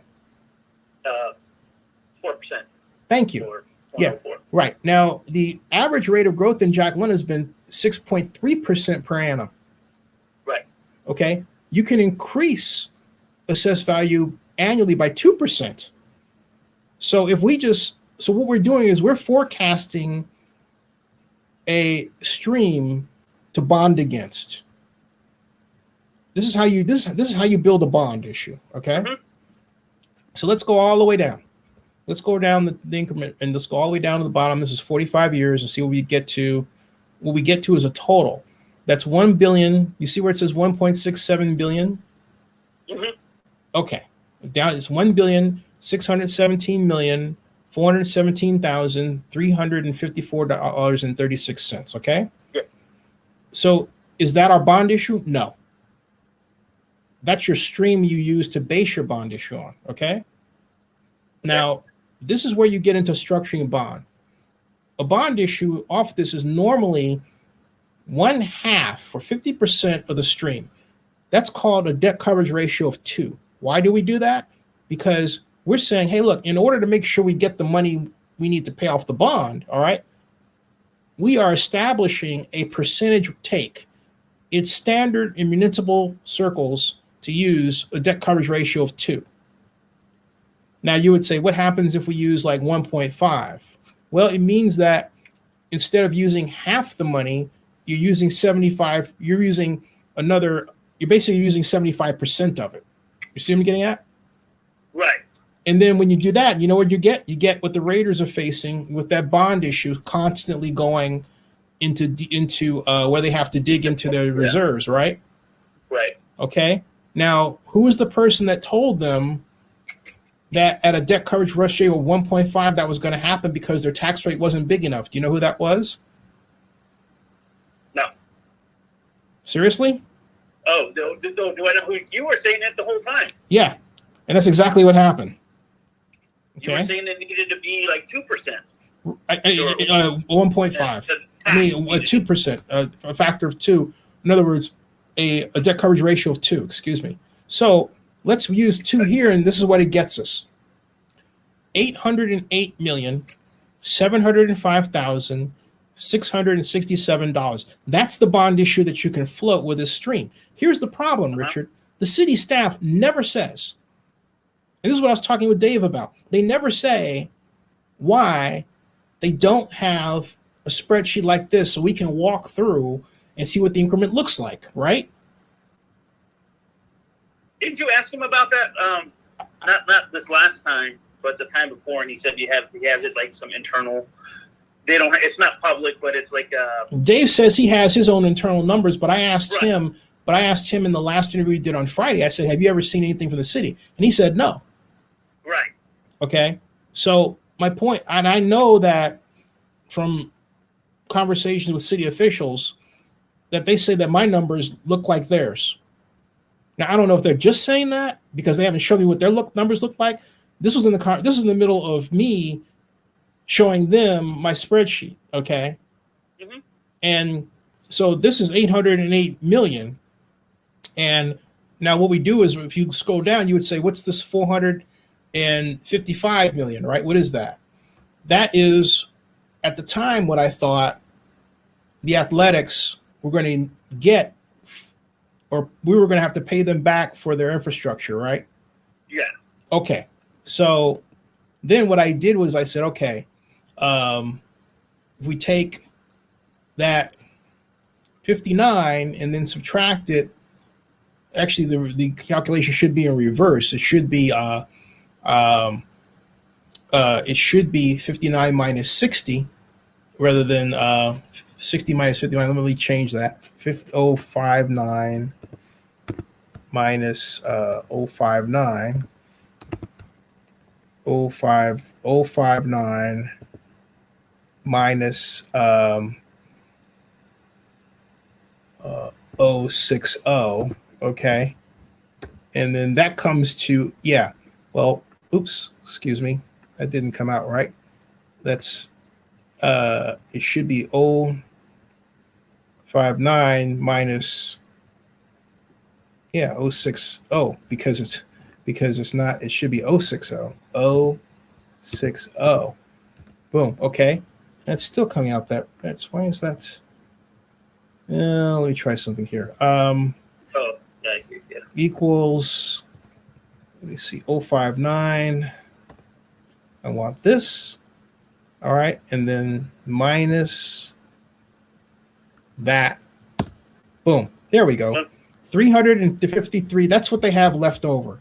4%. Thank you. Or Yeah, right. Now, the average rate of growth in Jack London has been 6.3% per annum. Right. Okay, you can increase assessed value annually by 2%. So if we just, so what we're doing is we're forecasting a stream to bond against. This is how you this is how you build a bond issue. Okay. Mhm. So let's go all the way down. Let's go down the increment and let's go all the way down to the bottom. This is 45 years and see what we get to. What we get to is a total. That's 1 billion. You see where it says 1.67 billion? Mhm. Okay. Down it's 1,617,417,354.36. Okay. Yeah. So is that our bond issue? No. That's your stream you use to base your bond issue on. Okay. Now, this is where you get into structuring a bond. A bond issue off this is normally 1/2 or 50% of the stream. That's called a debt coverage ratio of 2. Why do we do that? Because we're saying, hey, look, in order to make sure we get the money we need to pay off the bond, all right, we are establishing a percentage take. It's standard in municipal circles to use a debt coverage ratio of 2. Now, you would say, what happens if we use like 1.5? Well, it means that instead of using half the money, you're using 75, you're basically using 75% of it. You see what I'm getting at? Right. And then when you do that, you know what you get? You get what the Raiders are facing with that bond issue constantly going into where they have to dig into their reserves, right? Right. Okay. Now, who is the person that told them that at a debt coverage ratio of 1.5 that was going to happen because their tax rate wasn't big enough? Do you know who that was? No. Seriously? Oh, do I know who you were saying that the whole time? Yeah. And that's exactly what happened. You were saying it needed to be like 2%. 1.5. I mean, 2%, a factor of 2. In other words, a debt coverage ratio of 2, excuse me. So let's use 2 here, and this is what it gets us. $808,705,667. That's the bond issue that you can float with this stream. Here's the problem, Richard. The city staff never says, and this is what I was talking with Dave about, they never say why they don't have a spreadsheet like this so we can walk through and see what the increment looks like, right? Didn't you ask him about that? Not this last time, but the time before, and he said he has it like some internal. They don't. It's not public, but it's like. Dave says he has his own internal numbers, but I asked him. But I asked him in the last interview he did on Friday. I said, "Have you ever seen anything from the city?" And he said, "No." Right. Okay. So my point, and I know that from conversations with city officials, that they say that my numbers look like theirs. Now I don't know if they're just saying that because they haven't shown me what their numbers look like. This was in the car. This is in the middle of me showing them my spreadsheet. Okay. Mhm. And so this is 808 million. And now what we do is if you scroll down, you would say, what's this 455 million, right? What is that? That is at the time what I thought the Athletics were going to get, or we were going to have to pay them back for their infrastructure, right? Yeah. Okay. So then what I did was I said, okay, if we take that 59 and then subtract it, actually the calculation should be in reverse. It should be 59 minus 60 rather than 60 minus 59. Let me change that. 059 minus 059 059 minus 060. Okay. And then that comes to, yeah, well, oops, excuse me. That didn't come out right. That's, it should be 059 minus, yeah, 060 because it's not, it should be 060. 060. Boom. Okay. That's still coming out that's, why is that? Let me try something here. Oh, nice. Yeah. Equals, let me see, 059. I want this. All right. And then minus that. Boom. There we go. 353. That's what they have left over.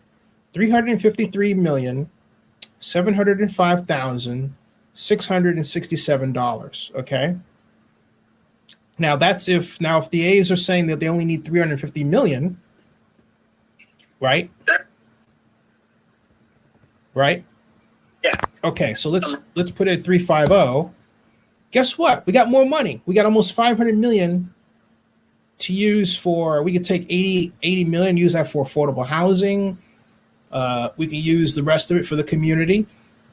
$353,705,667. Okay. Now if the A's are saying that they only need 350 million, right? Right? Yeah. Okay, so let's put it at 350. Guess what? We got more money. We got almost 500 million to use for, we could take 80 million, use that for affordable housing. We can use the rest of it for the community.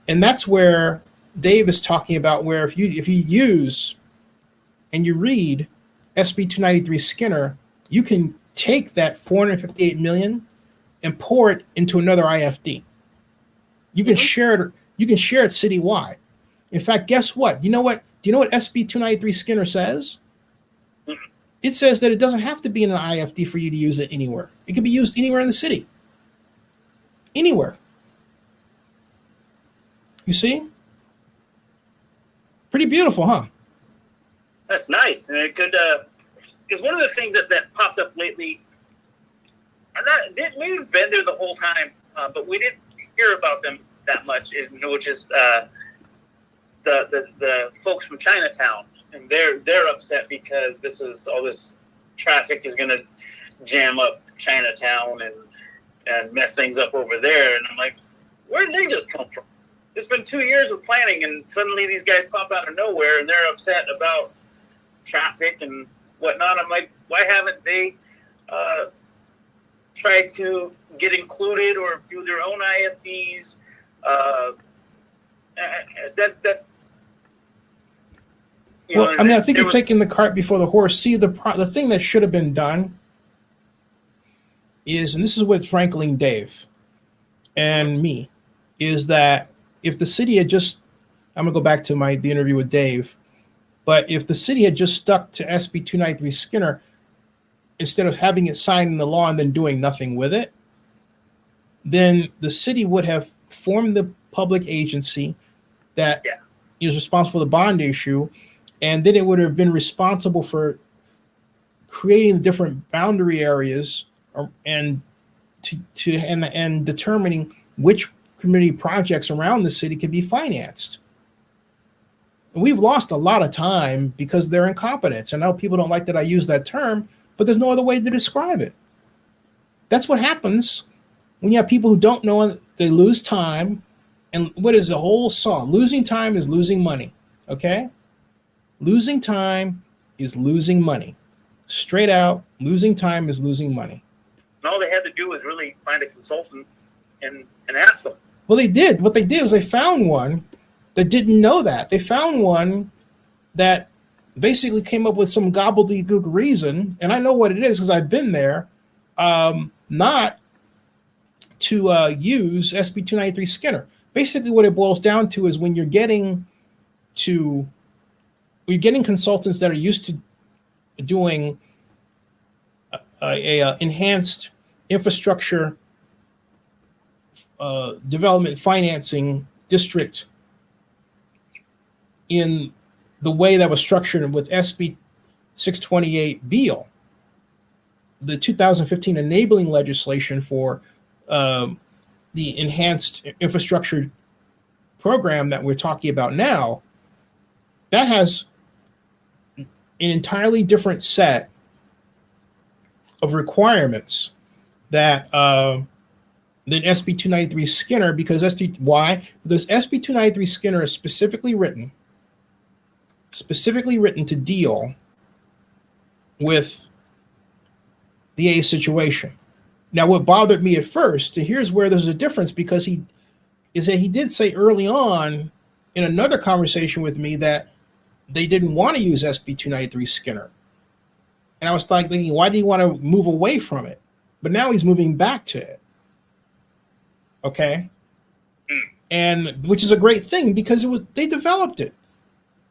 And that's where Dave is talking about where if you use and you read SB 293 Skinner, you can take that 458 million and pour it into another IFD. You can share it. You can share it citywide. In fact, guess what? Do you know what SB 293 Skinner says? It says that it doesn't have to be in an IFD for you to use it anywhere. It can be used anywhere in the city. Anywhere. You see? Pretty beautiful, huh? That's nice, and it could because one of the things that popped up lately, we've been there the whole time, but we didn't hear about them that much. Which is the folks from Chinatown, and they're upset because all this traffic is going to jam up Chinatown and mess things up over there. And I'm like, where did they just come from? It's been 2 years of planning, and suddenly these guys pop out of nowhere, and they're upset about traffic and whatnot. I'm like, why haven't they tried to get included or do their own IFDs? I think you're taking the cart before the horse. See, the thing that should have been done is, and this is with Franklin Dave and me, is that if the city had just, I'm gonna go back to the interview with Dave, but if the city had just stuck to SB 293 Skinner instead of having it signed in the law and then doing nothing with it, then the city would have formed the public agency that is responsible for the bond issue, and then it would have been responsible for creating the different boundary areas and determining which community projects around the city can be financed. And we've lost a lot of time because they're incompetence. I know people don't like that I use that term, but there's no other way to describe it. That's what happens when you have people who don't know, they lose time. And what is the whole song? Losing time is losing money. Okay? Losing time is losing money. Straight out, losing time is losing money. And all they had to do was really find a consultant and ask them. Well, they did. What they did was they found one that didn't know that. They found one that basically came up with some gobbledygook reason, and I know what it is because I've been there, not to use SB 293 Skinner. Basically, what it boils down to is when you're getting consultants that are used to doing a enhanced infrastructure development financing district in the way that was structured with SB 628 Beal, the 2015 enabling legislation for the enhanced infrastructure program that we're talking about now, that has an entirely different set of requirements that than SB 293 Skinner, because why? Because SB 293 Skinner is specifically written to deal with the A situation. Now, what bothered me at first, and here's where there's a difference, because he did say early on in another conversation with me that they didn't want to use SB 293 Skinner. And I was like thinking, why did he want to move away from it? But now he's moving back to it. Okay. And which is a great thing because they developed it.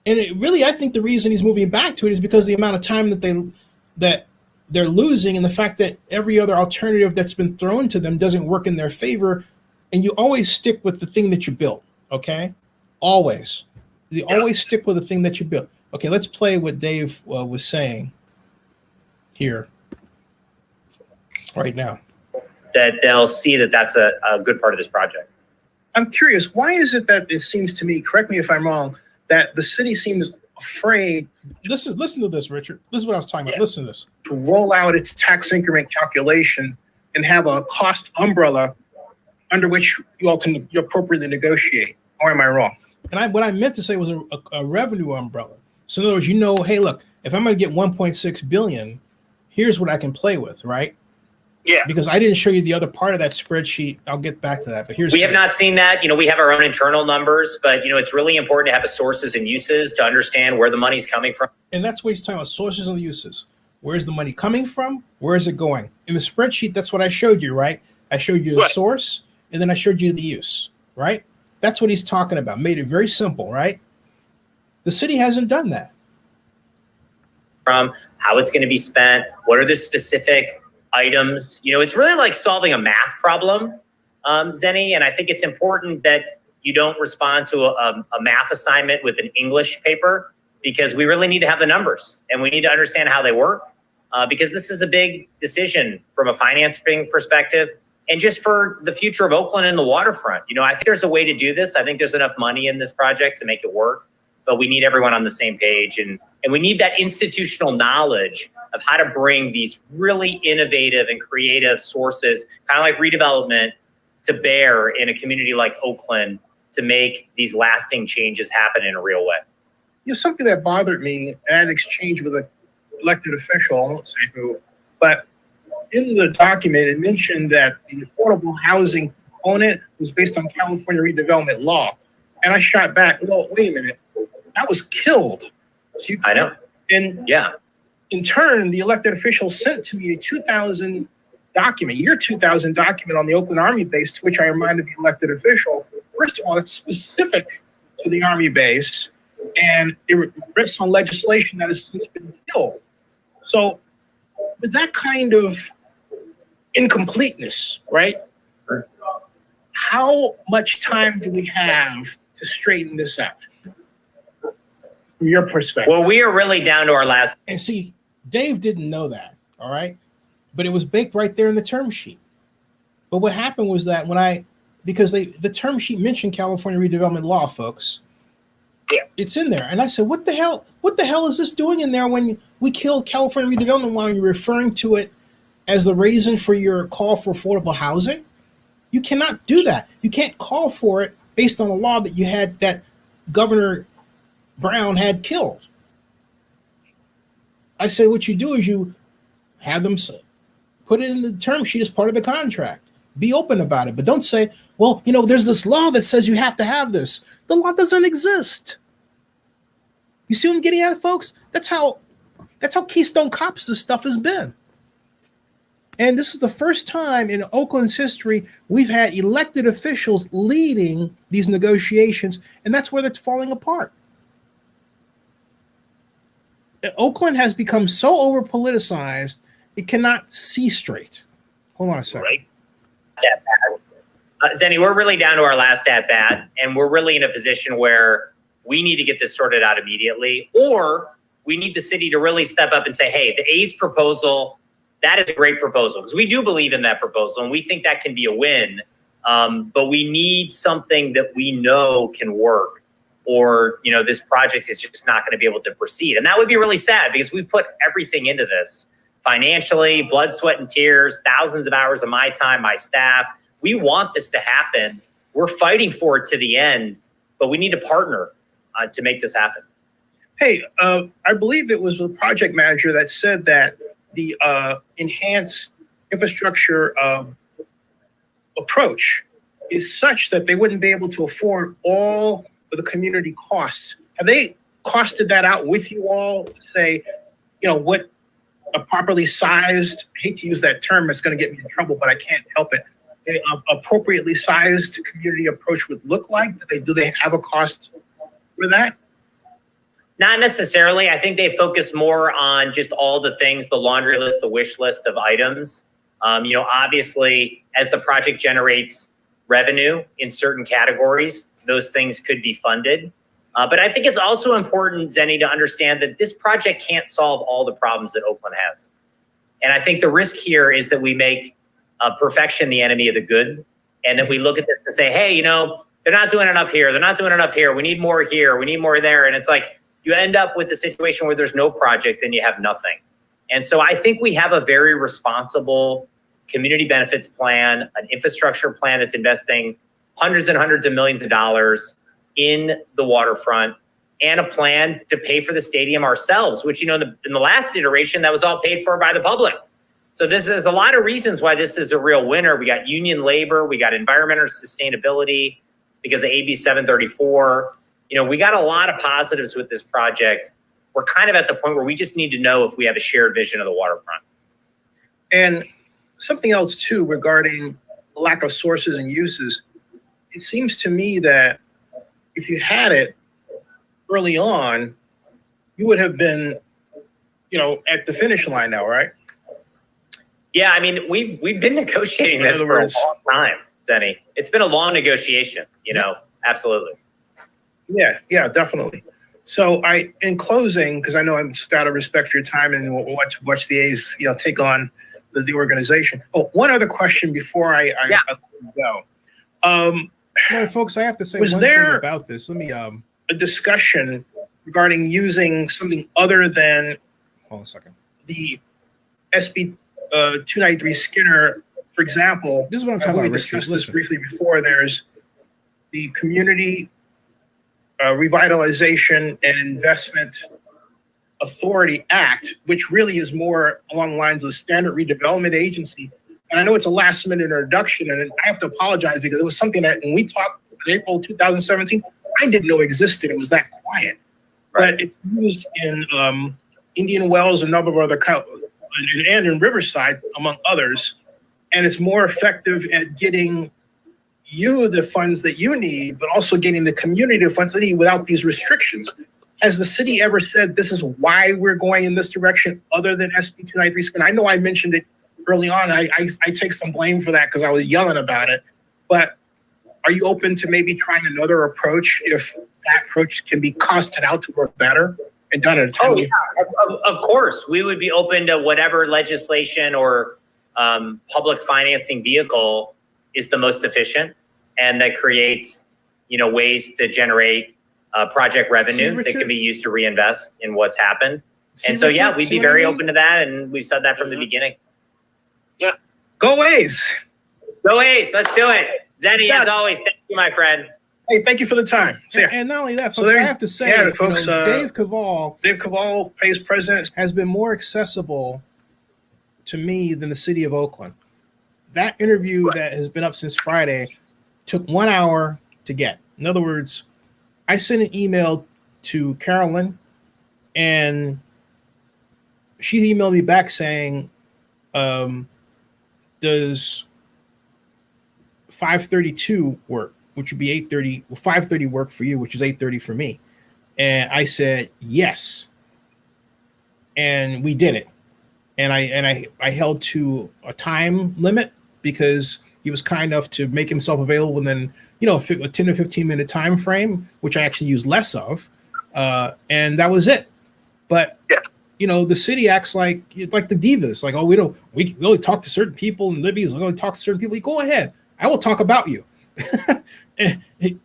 And it really, I think the reason he's moving back to it is because the amount of time that they're losing, and the fact that every other alternative that's been thrown to them doesn't work in their favor. And you always stick with the thing that you built. Okay. Always. You always stick with the thing that you built. Okay. Let's play what Dave was saying here right now. That they'll see that that's a good part of this project. I'm curious, why is it that it seems to me, correct me if I'm wrong, that the city seems afraid Listen to this, Richard. This is what I was talking about. Listen to this. to roll out its tax increment calculation and have a cost umbrella under which you all can appropriately negotiate? Or am I wrong? And what I meant to say was a revenue umbrella. So in other words, hey, look, if I'm going to get 1.6 billion, here's what I can play with, right? Yeah. Because I didn't show you the other part of that spreadsheet. I'll get back to that. But We have not seen that. We have our own internal numbers, but it's really important to have the sources and uses to understand where the money's coming from. And that's what he's talking about, sources and uses. Where's the money coming from? Where is it going? In the spreadsheet, that's what I showed you, right? I showed you the source, and then I showed you the use, right? That's what he's talking about. Made it very simple, right? The city hasn't done that. From how it's going to be spent, what are the specific items? It's really like solving a math problem, Zenny. And I think it's important that you don't respond to a math assignment with an English paper, because we really need to have the numbers and we need to understand how they work, because this is a big decision from a financing perspective and just for the future of Oakland and the waterfront. I think there's a way to do this. I think there's enough money in this project to make it work, but we need everyone on the same page. And we need that institutional knowledge of how to bring these really innovative and creative sources, kind of like redevelopment, to bear in a community like Oakland to make these lasting changes happen in a real way. Something that bothered me, I had an exchange with an elected official, I won't say who, but in the document, it mentioned that the affordable housing component was based on California redevelopment law. And I shot back, well, wait a minute, that was killed. So I know. And yeah. In turn, the elected official sent to me a 2000 document on the Oakland Army base, to which I reminded the elected official, first of all, it's specific to the Army base, and it rests on legislation that has since been killed. So with that kind of incompleteness, right? How much time do we have to straighten this out? From your perspective. Well, we are really down to our last. And see, Dave didn't know that, all right? But it was baked right there in the term sheet. But what happened was that because the term sheet mentioned California redevelopment law, folks. Yeah. It's in there. And I said, what the hell is this doing in there when we killed California redevelopment law and you're referring to it as the reason for your call for affordable housing? You cannot do that. You can't call for it based on a law that Governor Brown had killed. I said, what you do is you have them Put it in the term sheet as part of the contract. Be open about it, but don't say, well, there's this law that says you have to have this. The law doesn't exist. You see what I'm getting at, folks? That's how Keystone Cops this stuff has been. And this is the first time in Oakland's history we've had elected officials leading these negotiations, and that's where they're falling apart. Oakland has become so over politicized, it cannot see straight. Hold on a second. Right. Zenny, we're really down to our last at bat, and we're really in a position where we need to get this sorted out immediately, or we need the city to really step up and say, hey, the A's proposal, that is a great proposal, because we do believe in that proposal, and we think that can be a win, but we need something that we know can work, or this project is just not going to be able to proceed. And that would be really sad, because we put everything into this financially, blood, sweat, and tears, thousands of hours of my time, my staff. We want this to happen. We're fighting for it to the end, but we need to partner to make this happen. Hey, I believe it was the project manager that said that the enhanced infrastructure approach is such that they wouldn't be able to afford all of the community costs. Have they costed that out with you all to say, what a properly sized, I hate to use that term, it's going to get me in trouble, but I can't help it, appropriately sized community approach would look like? Do they have a cost for that? Not necessarily. I think they focus more on just all the things, the laundry list, the wish list of items. Obviously, as the project generates revenue in certain categories, those things could be funded. But I think it's also important, Zenny, to understand that this project can't solve all the problems that Oakland has. And I think the risk here is that we make perfection the enemy of the good, and that we look at this and say, hey, they're not doing enough here. They're not doing enough here. We need more here. We need more there. And it's like, you end up with a situation where there's no project and you have nothing. And so I think we have a very responsible community benefits plan, an infrastructure plan that's investing hundreds and hundreds of millions of dollars in the waterfront, and a plan to pay for the stadium ourselves, which, in the last iteration, that was all paid for by the public. So there's a lot of reasons why this is a real winner. We got union labor, we got environmental sustainability because of AB 734. We got a lot of positives with this project. We're kind of at the point where we just need to know if we have a shared vision of the waterfront. And something else too, regarding the lack of sources and uses, it seems to me that if you had it early on, you would have been, at the finish line now, right? Yeah, I mean, we've been negotiating this for a long time, Zenny. It's been a long negotiation, absolutely. Yeah, definitely. So in closing, because I know I'm just out of respect for your time and we'll watch the A's, take on the organization. Oh, one other question before I go. No, folks, I have to say one thing about this. Let me a discussion regarding using something other than hold on a second. The SB 293 Skinner, for example. This is what I'm talking about. We discussed this briefly before. There's the Community Revitalization and Investment Authority Act, which really is more along the lines of the Standard Redevelopment Agency. And I know it's a last minute introduction, and I have to apologize because it was something that when we talked in April 2017, I didn't know existed. It was that quiet. Right. But it's used in Indian Wells and a number of other and in Riverside, among others. And it's more effective at getting you the funds that you need, but also getting the community the funds they need without these restrictions. Has the city ever said this is why we're going in this direction other than SB 293 Skinner? I know I mentioned it early on. I take some blame for that because I was yelling about it. But are you open to maybe trying another approach if that approach can be costed out to work better and done at a time? Oh, yeah, of course. We would be open to whatever legislation or public financing vehicle is the most efficient and that creates, ways to generate project revenue that can be used to reinvest in what's happened. And so, yeah, we'd be very open to that. And we've said that from the beginning. Yeah. Go A's. Go A's. Let's do it. Zenny, as always, thank you, my friend. Hey, thank you for the time. And not only that, folks, I have to say, folks, Dave Cavall, Pays President, has been more accessible to me than the city of Oakland. That interview that has been up since Friday took 1 hour to get. In other words, I sent an email to Carolyn, and she emailed me back saying, does 5:32 work, which would be 8:30, 5:30 work for you, which is 8:30 for me. And I said, yes. And we did it. And I held to a time limit because he was kind enough to make himself available within, a 10 to 15 minute time frame, which I actually used less of. And that was it. But the city acts like the divas, like, oh, we only talk to certain people, and Libby's only talk to certain people. Go ahead, I will talk about you.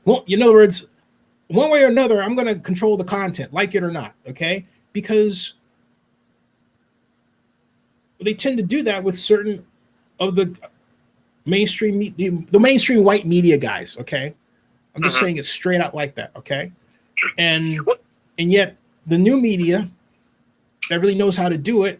Well, in other words, one way or another, I'm going to control the content, like it or not. Okay, because they tend to do that with certain of the mainstream, the mainstream white media guys. Okay, I'm just saying it straight out like that. Okay, and yet the new media that really knows how to do it,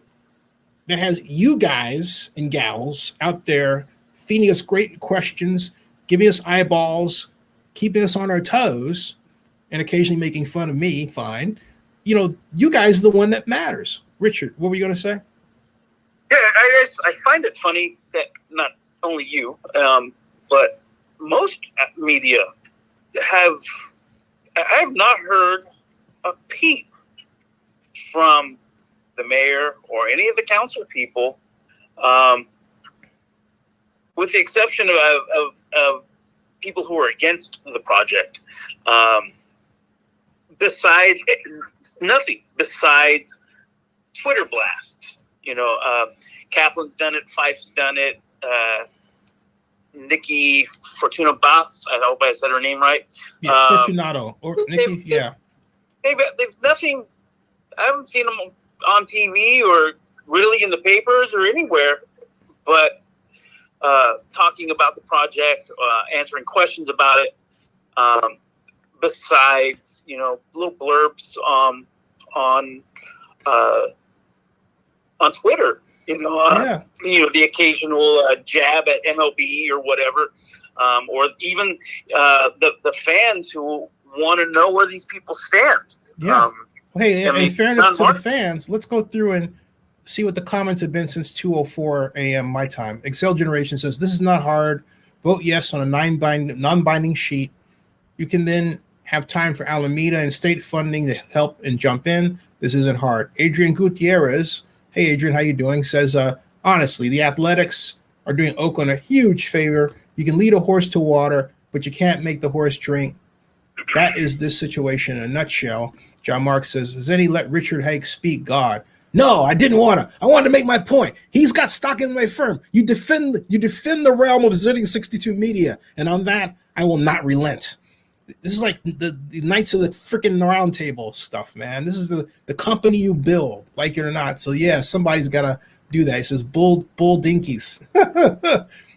that has you guys and gals out there feeding us great questions, giving us eyeballs, keeping us on our toes, and occasionally making fun of me, fine. You guys are the one that matters. Richard, what were you going to say? Yeah, I find it funny that not only you, but most media I have not heard a peep from the mayor or any of the council people, with the exception of people who are against the project. Besides nothing besides Twitter blasts. Kaplan's done it, Fife's done it, Nikki Fortuna Bots, I hope I said her name right. Yeah, Fortunato or Nikki, yeah. They've nothing. I haven't seen them on TV or really in the papers or anywhere, but talking about the project, answering questions about it. Besides, little blurbs on Twitter, the occasional jab at MLB or whatever, or even the fans who want to know where these people stand. Yeah. Hey, in fairness to the fans, let's go through and see what the comments have been since 2:04 a.m. my time. Excel Generation says, this is not hard. Vote yes on a non-binding sheet. You can then have time for Alameda and state funding to help and jump in. This isn't hard. Adrian Gutierrez, hey, Adrian, how you doing? Says, honestly, the Athletics are doing Oakland a huge favor. You can lead a horse to water, but you can't make the horse drink. That is this situation in a nutshell. John Mark says, Zenny let Richard Haig speak God. No, I didn't want to. I wanted to make my point. He's got stock in my firm. You defend the realm of Zenny 62 Media, and on that, I will not relent. This is like the Knights of the freaking Round Table stuff, man. This is the company you build, like it or not. So yeah, somebody's got to do that. He says, bull dinkies.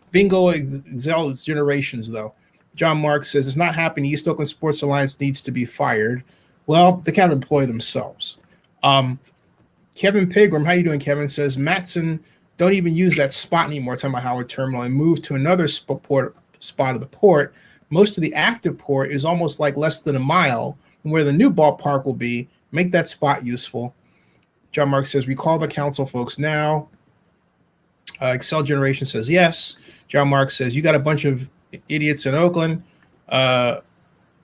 Bingo zealous generations, though. John Mark says, it's not happening. East Oakland Sports Alliance needs to be fired. Well, they can't employ themselves. Kevin Pigram, how you doing, Kevin? Says, Matson, don't even use that spot anymore, talking about Howard Terminal, and move to another spot of the port. Most of the active port is almost like less than a mile from where the new ballpark will be. Make that spot useful. John Mark says, we call the council folks now. Excel Generation says, yes. John Mark says, you got a bunch of idiots in Oakland.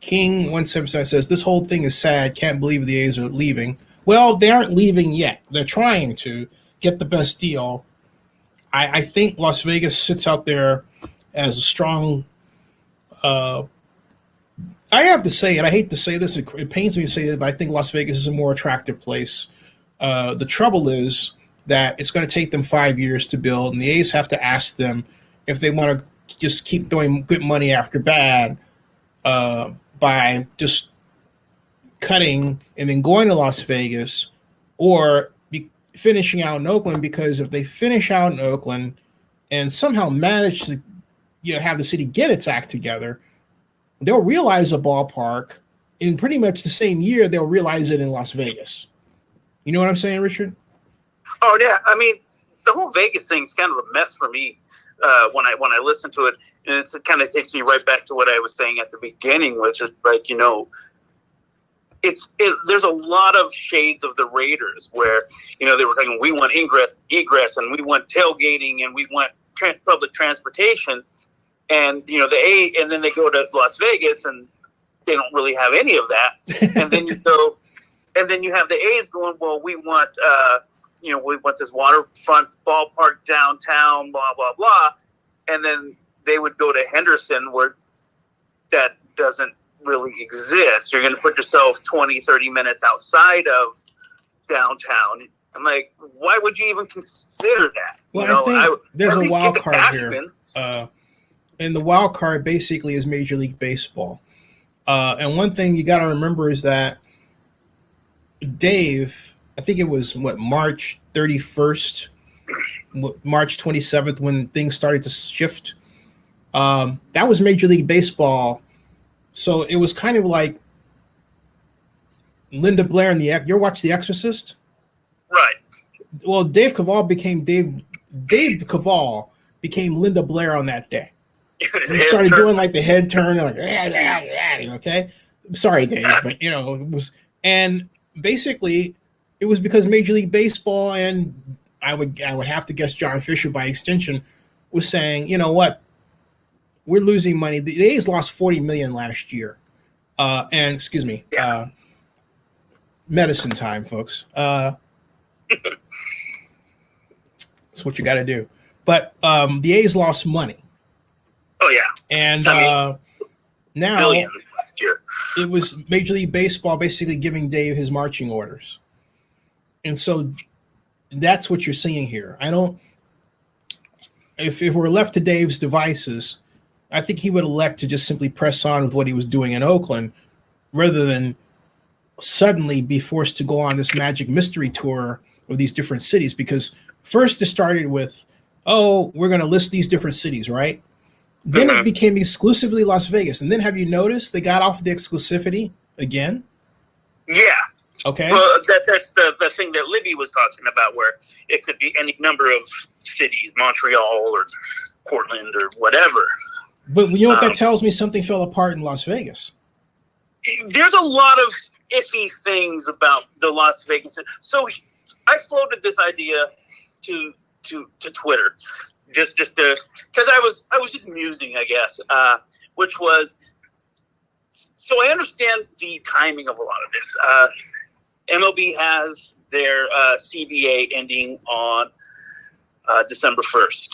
King 177 says, this whole thing is sad. Can't believe the A's are leaving. Well, they aren't leaving yet. They're trying to get the best deal. I think Las Vegas sits out there as a strong I have to say it. I hate to say this. It pains me to say it, but I think Las Vegas is a more attractive place. The trouble is that it's going to take them 5 years to build, and the A's have to ask them if they want to just keep throwing good money after bad by just cutting and then going to Las Vegas, or finishing out in Oakland. Because if they finish out in Oakland and somehow manage to have the city get its act together, they'll realize a ballpark in pretty much the same year. They'll realize it in Las Vegas. You know what I'm saying, Richard? Oh yeah, I mean, the whole Vegas thing's kind of a mess for me when I listen to it, and it kind of takes me right back to what I was saying at the beginning, which is like, you know, there's a lot of shades of the Raiders where, you know, they were saying we want egress, and we want tailgating, and we want public transportation, and you know and then they go to Las Vegas and they don't really have any of that, and then you have the A's going, well, we want we want this waterfront ballpark downtown, blah blah blah, and then they would go to Henderson where that doesn't really exist. You're going to put yourself 20-30 minutes outside of downtown. I'm like, why would you even consider that? Well, I think there's a wild card here. And the wild card basically is Major League Baseball. And one thing you got to remember is that Dave, I think it was March 31st, March 27th, when things started to shift. That was Major League Baseball. So it was kind of like Linda Blair and you watch The Exorcist? Right. Well, Dave Cavall became Linda Blair on that day. He started doing like the head turn, like, okay. Sorry, Dave, but you know, it was, and basically it was because Major League Baseball, and I would have to guess John Fisher by extension, was saying, you know what, we're losing money. The A's lost $40 million last year. And excuse me, medicine time, folks. That's what you got to do. But the A's lost money. Oh yeah. And now billions last year. It was Major League Baseball basically giving Dave his marching orders. And so that's what you're seeing here. If we're left to Dave's devices, I think he would elect to just simply press on with what he was doing in Oakland rather than suddenly be forced to go on this magic mystery tour of these different cities. Because first it started with, oh, we're going to list these different cities, right? Then it became exclusively Las Vegas. And then have you noticed they got off the exclusivity again? Yeah. Okay. Well, that's the thing that Libby was talking about, where it could be any number of cities, Montreal or Portland or whatever. But you know what that tells me? Something fell apart in Las Vegas. There's a lot of iffy things about the Las Vegas. So I floated this idea to Twitter, just because I was just musing, I guess, which was, so I understand the timing of a lot of this. MLB has their CBA ending on December 1st.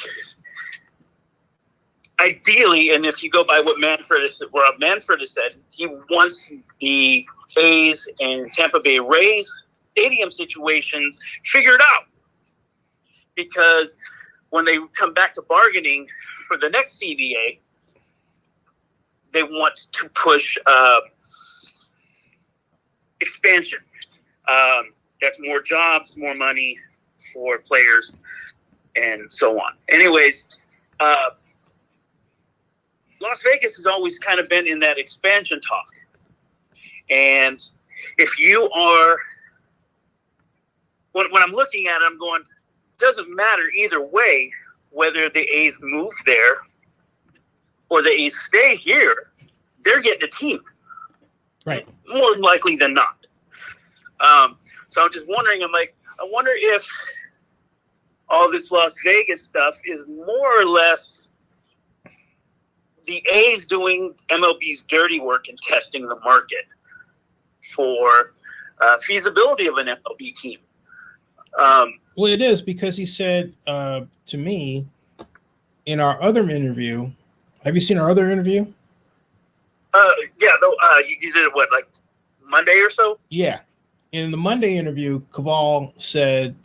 Ideally, and if you go by what Rob Manfred has said, he wants the A's and Tampa Bay Rays stadium situations figured out, because when they come back to bargaining for the next CBA, they want to push expansion. That's more jobs, more money for players, and so on. Anyways, Las Vegas has always kind of been in that expansion talk. And if you are, when I'm looking at it, I'm going, doesn't matter either way whether the A's move there or the A's stay here, they're getting a team. Right. More likely than not. So I'm just wondering, I wonder if all this Las Vegas stuff is more or less the A's doing MLB's dirty work and testing the market for feasibility of an MLB team. Well, it is, because he said to me in our other interview, have you seen our other interview? Yeah, you did it, what, like Monday or so? Yeah. In the Monday interview, Cavall said,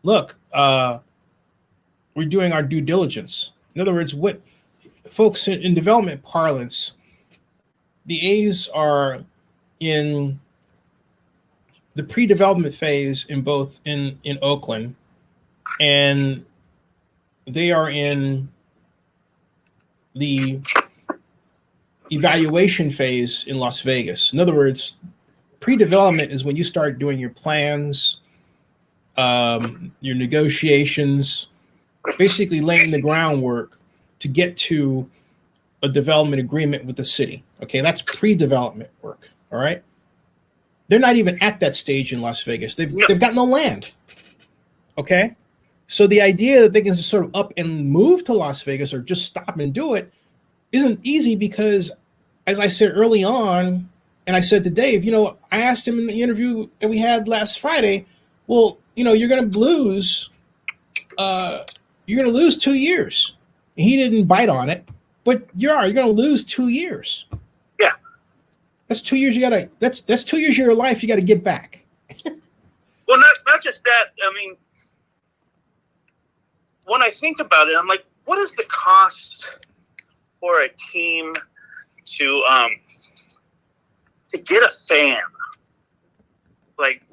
look, we're doing our due diligence. In other words, what folks in development parlance, the A's are in the pre-development phase in Oakland, and they are in the evaluation phase in Las Vegas. In other words, pre-development is when you start doing your plans, your negotiations, basically laying the groundwork to get to a development agreement with the city. Okay, that's pre-development work. All right, they're not even at that stage in Las Vegas. They've got no land. Okay, so the idea that they can just sort of up and move to Las Vegas or just stop and do it isn't easy because, as I said early on, and I said to Dave, I asked him in the interview that we had last Friday, well, you're going to lose 2 years. And he didn't bite on it, but you're going to lose 2 years. Yeah. That's 2 years that's 2 years of your life you got to get back. Well, not just that. I mean, when I think about it, I'm like, what is the cost for a team to get a fan? Like,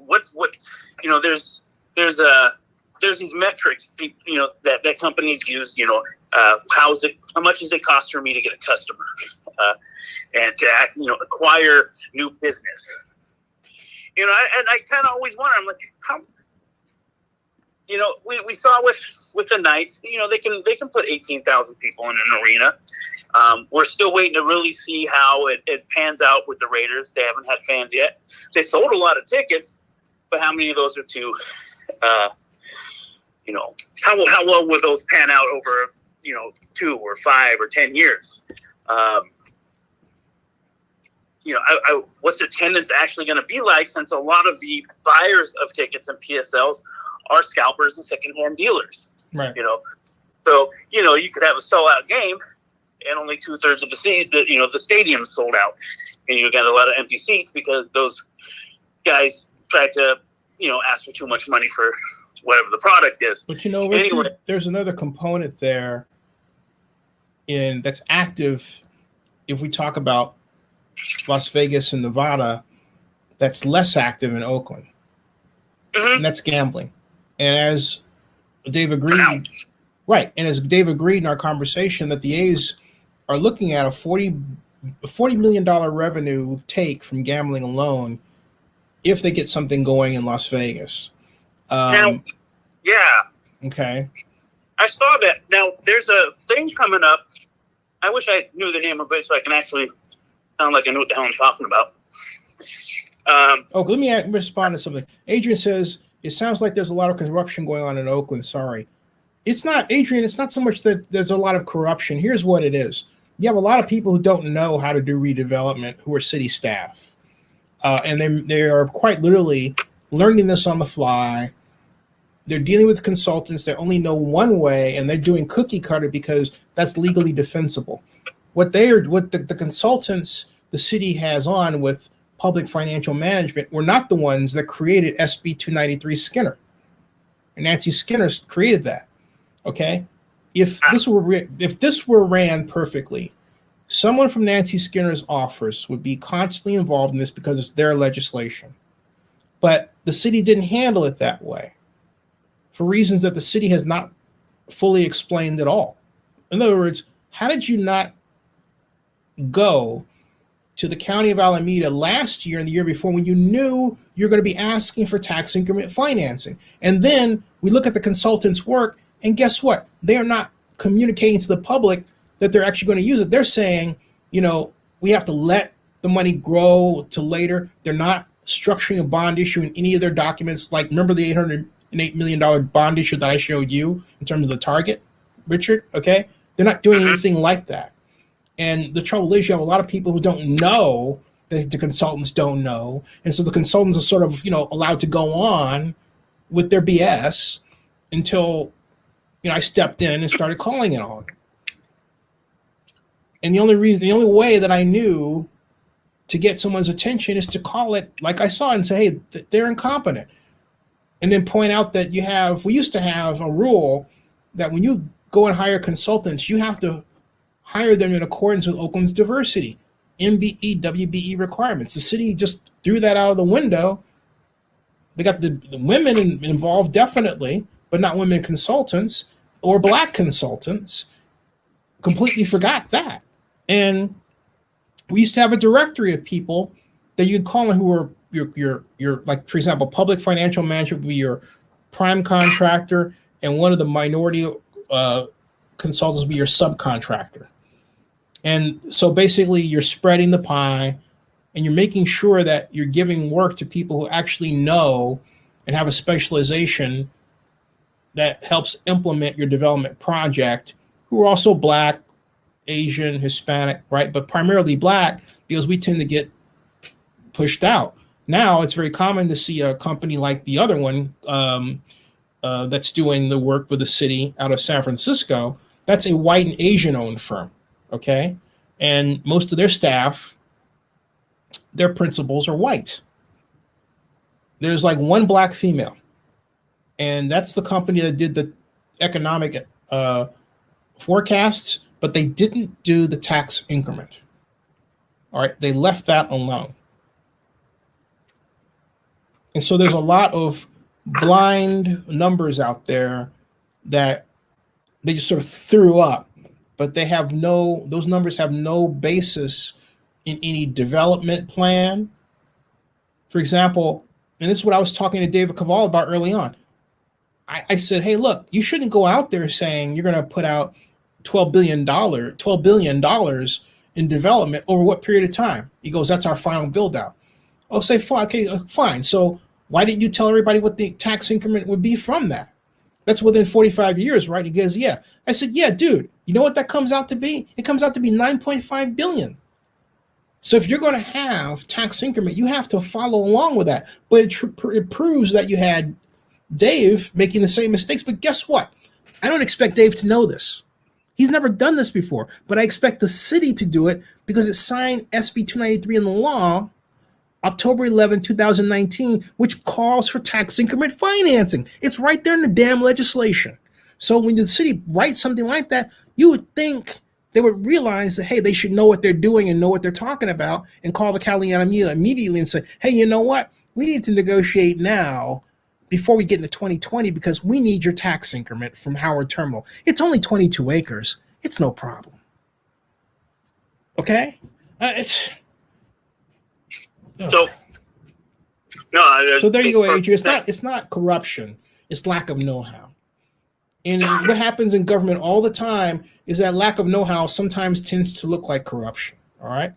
there's these metrics, that companies use. How much does it cost for me to get a customer, and to acquire new business? And I kind of always wonder. I'm like, how? We saw with the Knights. They can put 18,000 people in an arena. We're still waiting to really see how it pans out with the Raiders. They haven't had fans yet. They sold a lot of tickets, but how many of those are to, how well will those pan out over, 2 or 5 or 10 years? What's attendance actually going to be like, since a lot of the buyers of tickets and PSLs are scalpers and secondhand dealers. Right. So, you could have a sellout game and only 2/3 of the stadium's sold out. And you got a lot of empty seats because those guys tried to, ask for too much money for whatever the product is. But Richard, anyway, there's another component there that's active. If we talk about Las Vegas and Nevada, that's less active in Oakland. Mm-hmm. And that's gambling. And as Dave agreed, right, and as Dave agreed in our conversation, that the A's are looking at a $40 million revenue take from gambling alone if they get something going in Las Vegas. Yeah. Okay. I saw that. Now, there's a thing coming up. I wish I knew the name of it so I can actually sound like I know what the hell I'm talking about. Let me respond to something. Adrian says, it sounds like there's a lot of corruption going on in Oakland. Sorry. It's not, Adrian, it's not so much that there's a lot of corruption. Here's what it is. You have a lot of people who don't know how to do redevelopment who are city staff. And they are quite literally learning this on the fly. They're dealing with consultants that only know one way, and they're doing cookie cutter because that's legally defensible. What the consultants the city has on with public financial management were not the ones that created SB 293 Skinner. And Nancy Skinner created that. Okay, if this were ran perfectly, someone from Nancy Skinner's office would be constantly involved in this because it's their legislation. But the city didn't handle it that way for reasons that the city has not fully explained at all. In other words, how did you not go to the county of Alameda last year and the year before when you knew you're going to be asking for tax increment financing? And then we look at the consultants' work, and guess what? They are not communicating to the public that they're actually going to use it. They're saying, we have to let the money grow to later. They're not structuring a bond issue in any of their documents. Like, remember the $808 million bond issue that I showed you in terms of the target, Richard? Okay. They're not doing anything like that. And the trouble is you have a lot of people who don't know that the consultants don't know. And so the consultants are sort of, allowed to go on with their BS until, I stepped in and started calling it on. And the only way that I knew to get someone's attention is to call it like I saw and say, hey, they're incompetent. And then point out that we used to have a rule that when you go and hire consultants, you have to hire them in accordance with Oakland's diversity, MBE, WBE requirements. The city just threw that out of the window. They got the women involved, definitely, but not women consultants or Black consultants. Completely forgot that. And we used to have a directory of people that you'd call in who were your like, for example, public financial management would be your prime contractor, and one of the minority consultants will be your subcontractor. And so basically you're spreading the pie, and you're making sure that you're giving work to people who actually know and have a specialization that helps implement your development project, who are also Black, Asian, Hispanic, right? But primarily Black, because we tend to get pushed out. Now it's very common to see a company like the other one that's doing the work with the city out of San Francisco. That's a white and Asian owned firm, okay? And most of their staff, their principals are white. There's like one Black female. And that's the company that did the economic forecasts, but they didn't do the tax increment. All right, they left that alone. And so there's a lot of blind numbers out there that they just sort of threw up, but those numbers have no basis in any development plan. For example, and this is what I was talking to David Cavall about early on. I said, hey, look, you shouldn't go out there saying you're going to put out $12 billion in development over what period of time? He goes, that's our final build out. Oh, say, okay, fine. So why didn't you tell everybody what the tax increment would be from that? That's within 45 years, right? He goes, yeah. I said, yeah, dude, you know what that comes out to be? It comes out to be 9.5 billion. So if you're going to have tax increment, you have to follow along with that. But it proves that you had Dave making the same mistakes. But guess what? I don't expect Dave to know this. He's never done this before, but I expect the city to do it because it signed SB 293 in the law October 11, 2019, which calls for tax increment financing. It's right there in the damn legislation. So when the city writes something like that, you would think they would realize that, hey, they should know what they're doing and know what they're talking about and call the Caliana immediately and say, hey, you know what? We need to negotiate now before we get into 2020 because we need your tax increment from Howard Terminal. It's only 22 acres. It's no problem. Okay? So there you go, Adrian. It's not corruption. It's lack of know-how. And what happens in government all the time is that lack of know-how sometimes tends to look like corruption. All right?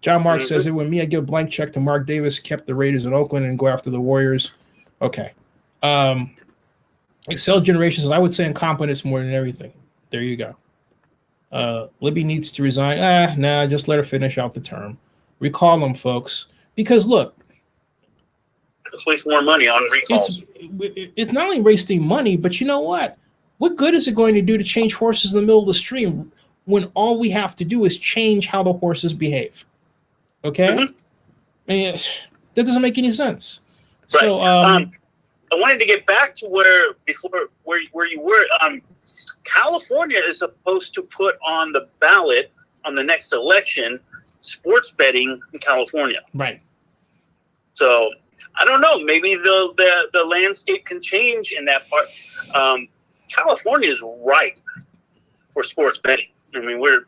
John Mark says, when me, I give a blank check to Mark Davis, kept the Raiders in Oakland and go after the Warriors. Okay. Excel Generation says, I would say incompetence more than everything. There you go. Libby needs to resign. Just let her finish out the term. Recall them, folks. Because look, let's waste more money on recalls. It's not only wasting money, but you know what? What good is it going to do to change horses in the middle of the stream when all we have to do is change how the horses behave? Okay? Mm-hmm. And that doesn't make any sense. Right. So I wanted to get back to where you were. California is supposed to put on the ballot on the next election sports betting in California. Right. So I don't know. Maybe the landscape can change in that part. California is right for sports betting. I mean, we're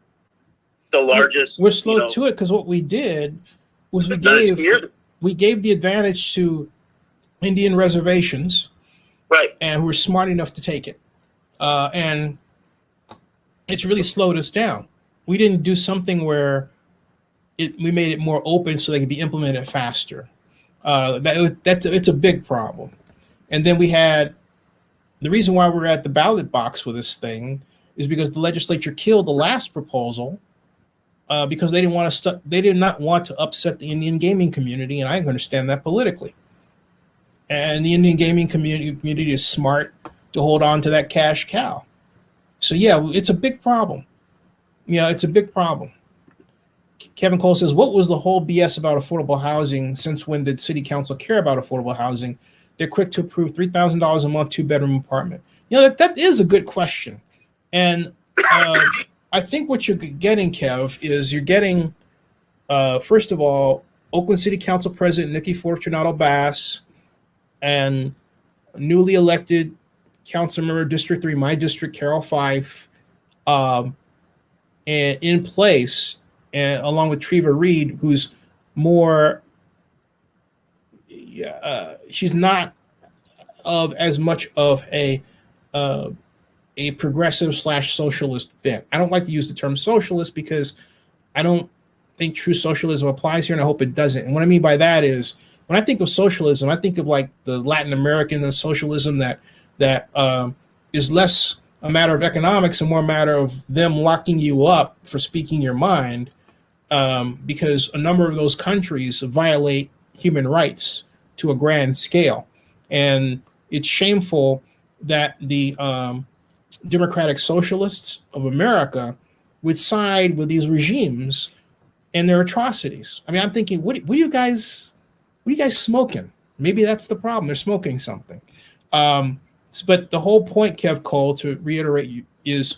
the largest. We're slow to it because what we did was we gave the advantage to Indian reservations, right, and who were smart enough to take it, and it's really slowed us down. We didn't do something where we made it more open so they could be implemented faster. It's a big problem. And then we had the reason why we're at the ballot box with this thing is because the legislature killed the last proposal because they did not want to upset the Indian gaming community, and I understand that politically. And the Indian gaming community is smart to hold on to that cash cow. So yeah, it's a big problem. Yeah, it's a big problem. Kevin Cole says, what was the whole BS about affordable housing? Since when did city council care about affordable housing? They're quick to approve $3,000 a month, 2-bedroom apartment. You know, that is a good question. And I think what you're getting, Kev, is you're getting, first of all, Oakland City Council President Nikki Fortunato Bass and newly elected council member District 3, my district, Carol Fife, and in place, and along with Treva Reed, who's more, she's not of as much of a progressive / socialist bent. I don't like to use the term socialist because I don't think true socialism applies here, and I hope it doesn't. And what I mean by that is, when I think of socialism, I think of like the Latin American socialism that is less a matter of economics and more a matter of them locking you up for speaking your mind, because a number of those countries violate human rights to a grand scale. And it's shameful that the democratic socialists of America would side with these regimes and their atrocities. I mean, I'm thinking, what are you guys smoking? Maybe that's the problem. They're smoking something. But the whole point, Kev Cole, to reiterate, is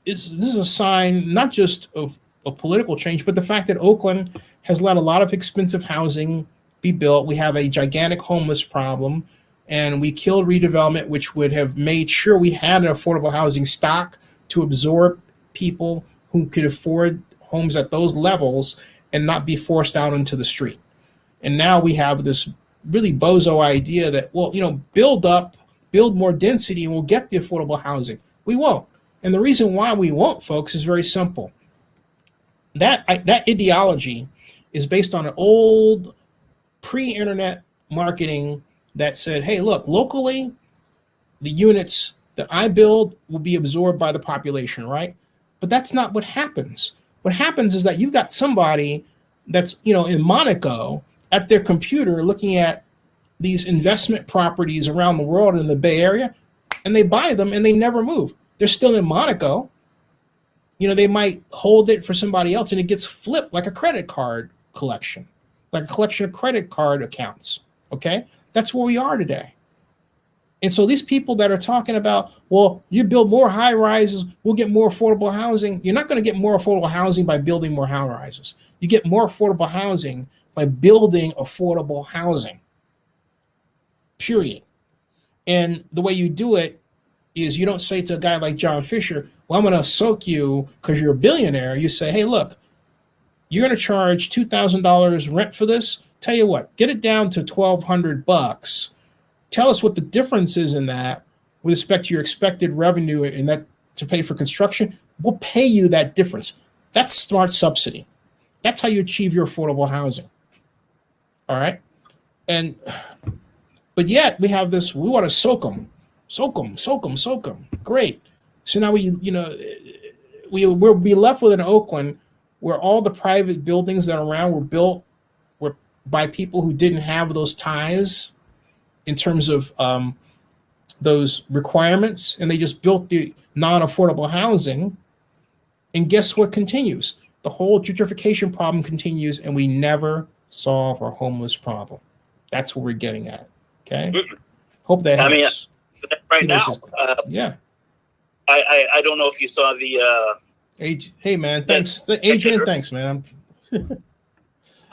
this is a sign not just of political change, but the fact that Oakland has let a lot of expensive housing be built. We have a gigantic homeless problem, and we killed redevelopment, which would have made sure we had an affordable housing stock to absorb people who could afford homes at those levels and not be forced out into the street. And now we have this really bozo idea that, well, build more density and we'll get the affordable housing. We won't. And the reason why we won't, folks, is very simple. That ideology is based on an old pre-internet marketing that said, hey, look, locally, the units that I build will be absorbed by the population, right? But that's not what happens. What happens is that you've got somebody that's, in Monaco at their computer looking at these investment properties around the world in the Bay Area, and they buy them and they never move. They're still in Monaco. They might hold it for somebody else and it gets flipped like a credit card collection, like a collection of credit card accounts. Okay? That's where we are today. And so these people that are talking about, well, you build more high rises, we'll get more affordable housing. You're not going to get more affordable housing by building more high rises. You get more affordable housing by building affordable housing. Period. And the way you do it is you don't say to a guy like John Fisher, well, I'm going to soak you because you're a billionaire. You say, hey, look, you're going to charge $2,000 rent for this. Tell you what, get it down to $1,200. Tell us what the difference is in that with respect to your expected revenue and that to pay for construction. We'll pay you that difference. That's smart subsidy. That's how you achieve your affordable housing. All right. But yet we have this, we want to soak them. Great. So now we'll be left with an Oakland where all the private buildings that are around were built by people who didn't have those ties in terms of those requirements, and they just built the non-affordable housing. And guess what continues? The whole gentrification problem continues, and we never solve our homeless problem. That's what we're getting at. Okay? Hope that helps. I mean, right now, yeah. I don't know if you saw the hey man, thanks, Adrian. Thanks, man.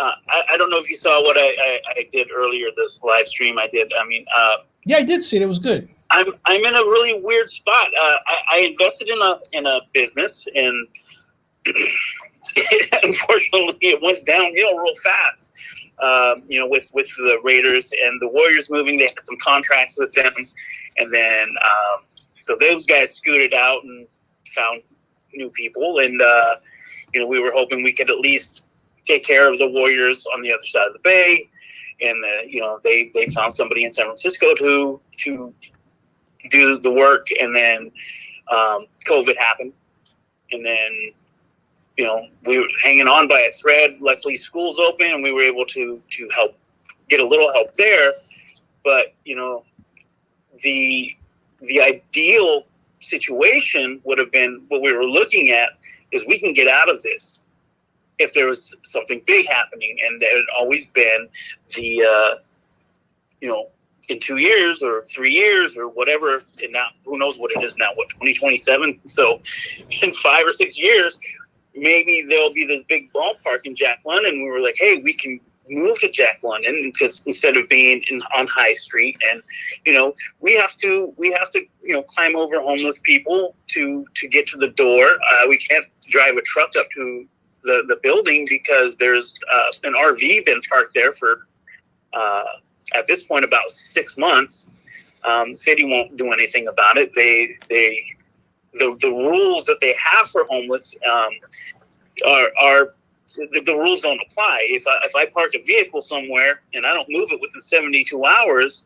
I don't know if you saw what I did earlier, this live stream I did. I mean, yeah, I did see it. It was good. I'm in a really weird spot. I invested in a business, and unfortunately, it went downhill real fast. With the Raiders and the Warriors moving, they had some contracts with them, and then so those guys scooted out and found new people, and we were hoping we could at least take care of the Warriors on the other side of the bay, and they found somebody in San Francisco to do the work, and then COVID happened, and then we were hanging on by a thread. Luckily, school's open, and we were able to help get a little help there. But the ideal situation would have been what we were looking at is we can get out of this if there was something big happening, and there had always been the in 2 years or 3 years or whatever, and now who knows what it is now, 2027. So in 5 or 6 years, maybe there'll be this big ballpark in Jack London. And we were like, hey, we can move to Jack London because instead of being on High Street, and we have to climb over homeless people to get to the door. We can't drive a truck up to the building because there's an RV been parked there for at this point about 6 months. City won't do anything about it. The rules that they have for homeless are the rules don't apply. If I park a vehicle somewhere and I don't move it within 72 hours,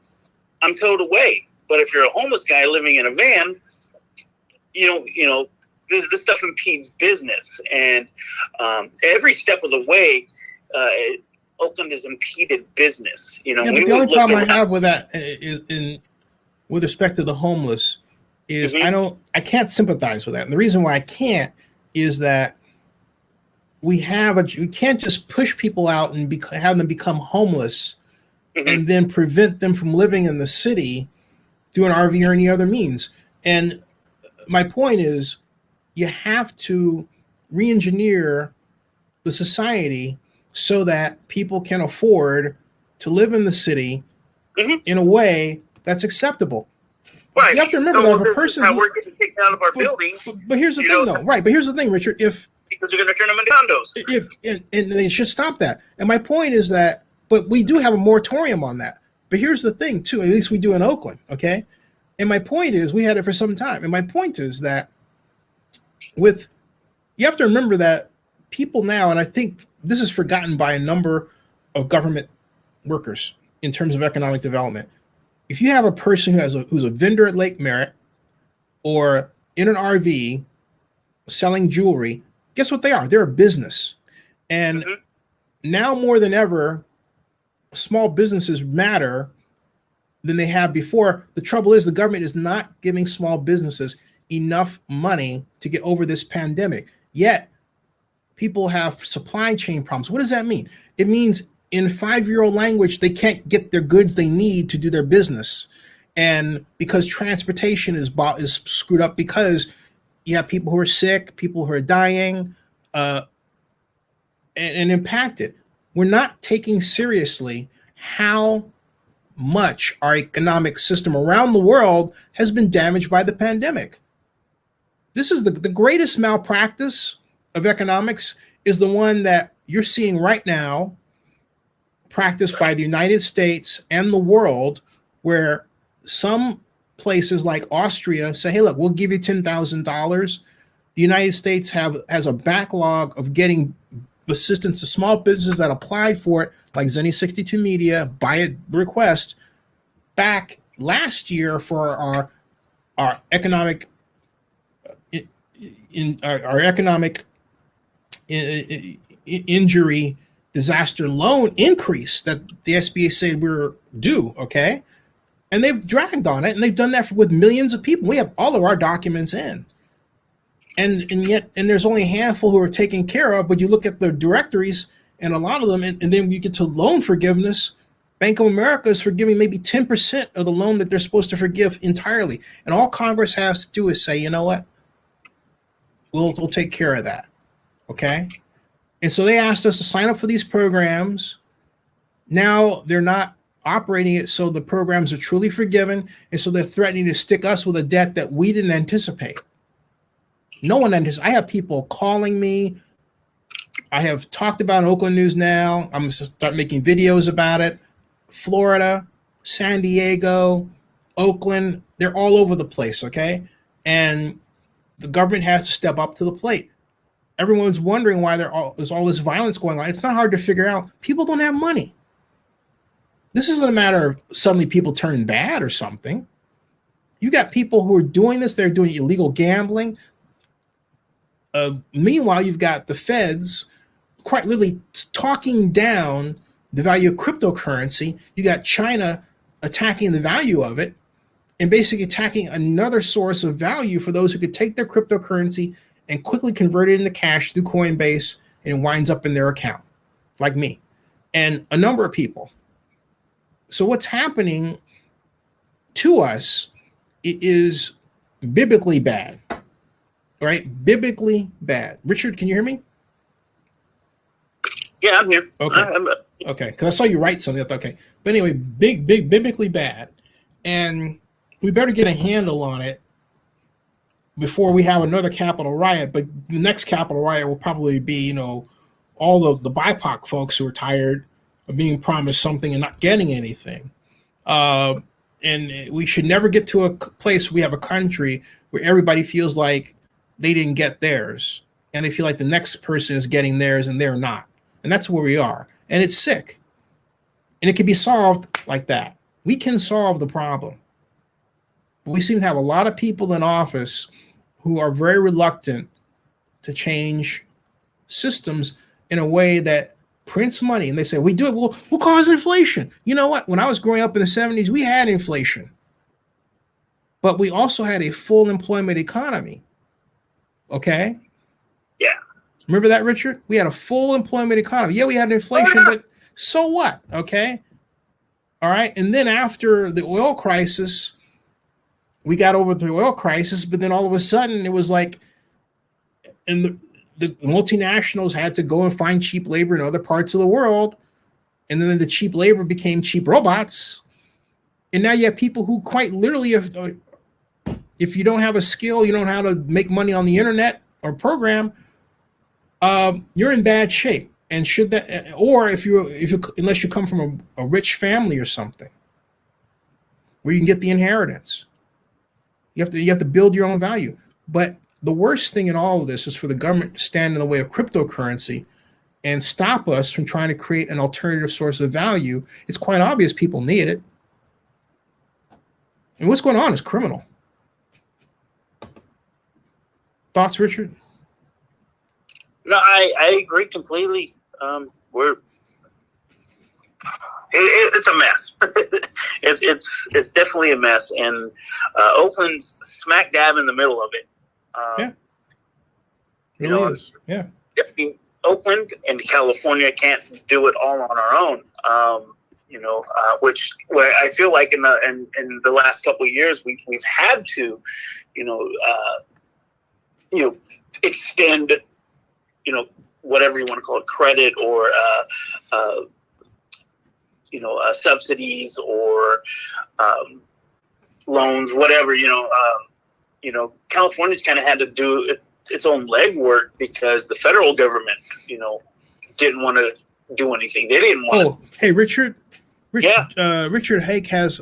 I'm towed away. But if you're a homeless guy living in a van, this stuff impedes business, and every step of the way, Oakland has impeded business. But the only problem I have with that, with respect to the homeless, is I can't sympathize with that, and the reason why I can't is that we can't just push people out and have them become homeless, and then prevent them from living in the city through an RV or any other means. And my point is, you have to re-engineer the society so that people can afford to live in the city in a way that's acceptable. Right. You have to remember that if a person's we're getting kicked out of our building. But here's the thing, though. Right. But here's the thing, Richard. Because they're going to turn them into condos. And they should stop that. And my point is that, but we do have a moratorium on that. But here's the thing, too. At least we do in Oakland. Okay. And my point is, we had it for some time. And my point is that you have to remember that people now, and I think this is forgotten by a number of government workers in terms of economic development. If you have a person who's a vendor at Lake Merritt or in an RV selling jewelry, guess what they are? They're a business. And now more than ever, small businesses matter than they have before. The trouble is the government is not giving small businesses enough money to get over this pandemic. Yet people have supply chain problems. What does that mean? It means in 5-year-old language, they can't get their goods they need to do their business. And because transportation is screwed up, because you have people who are sick, people who are dying, and impacted. We're not taking seriously how much our economic system around the world has been damaged by the pandemic. This is the greatest malpractice of economics, is the one that you're seeing right now practiced by the United States and the world, where some places like Austria say, hey, look, we'll give you $10,000. The United States has a backlog of getting assistance to small businesses that applied for it, like Zenny 62 Media, by request, back last year for our economic injury disaster loan increase that the SBA said we were due, okay? And they've dragged on it, and they've done that with millions of people. We have all of our documents in. And yet there's only a handful who are taken care of, but you look at the directories, and a lot of them, and then you get to loan forgiveness. Bank of America is forgiving maybe 10% of the loan that they're supposed to forgive entirely. And all Congress has to do is say, you know what? We'll take care of that, okay? And so they asked us to sign up for these programs. Now they're not operating it so the programs are truly forgiven, and so they're threatening to stick us with a debt that we didn't anticipate. No one anticipated. I have people calling me. I have talked about Oakland News Now. I'm going to start making videos about it. Florida, San Diego, Oakland, they're all over the place, okay? And the government has to step up to the plate. Everyone's wondering why there's all this violence going on. It's not hard to figure out. People don't have money. This isn't a matter of suddenly people turning bad or something. You got people who are doing this. They're doing illegal gambling. Meanwhile, you've got the feds quite literally talking down the value of cryptocurrency. You got China attacking the value of it and basically attacking another source of value for those who could take their cryptocurrency and quickly convert it into cash through Coinbase, and it winds up in their account, like me and a number of people. So what's happening to us is biblically bad, right? Biblically bad. Richard, can you hear me? Yeah, I'm here. Okay. Okay, because I saw you write something. Okay. But anyway, biblically bad. And we better get a handle on it before we have another Capitol riot. But the next Capitol riot will probably be, all the BIPOC folks who are tired of being promised something and not getting anything. And we should never get to a place where we have a country where everybody feels like they didn't get theirs and they feel like the next person is getting theirs and they're not. And that's where we are. And it's sick. And it can be solved like that. We can solve the problem. But we seem to have a lot of people in office who are very reluctant to change systems in a way that prints money. And they say, we do it, we'll cause inflation. You know what? When I was growing up in the 70s, we had inflation. But we also had a full employment economy. Okay? Yeah. Remember that, Richard? We had a full employment economy. Yeah, we had inflation, but so what? Okay? All right. And then after the oil crisis, we got over the oil crisis, but then all of a sudden it was like, and the multinationals had to go and find cheap labor in other parts of the world. And then the cheap labor became cheap robots. And now you have people who quite literally, if you don't have a skill, you don't know how to make money on the internet or program, you're in bad shape. And should that, or if you unless you come from a rich family or something, where you can get the inheritance, you have to build your own value. But the worst thing in all of this is for the government to stand in the way of cryptocurrency and stop us from trying to create an alternative source of value. It's quite obvious people need it. And what's going on is criminal. Thoughts, Richard? No, I agree completely. It's a mess. it's definitely a mess, and Oakland's smack dab in the middle of it. Yeah, it really is. Yeah. I mean, Oakland and California can't do it all on our own. Where I feel like in the last couple of years we've had to, extend, whatever you want to call it, credit or subsidies or loans, whatever. California's kind of had to do its own legwork because the federal government, didn't want to do anything. They didn't want. Oh, hey, Richard. Yeah. Richard Hake has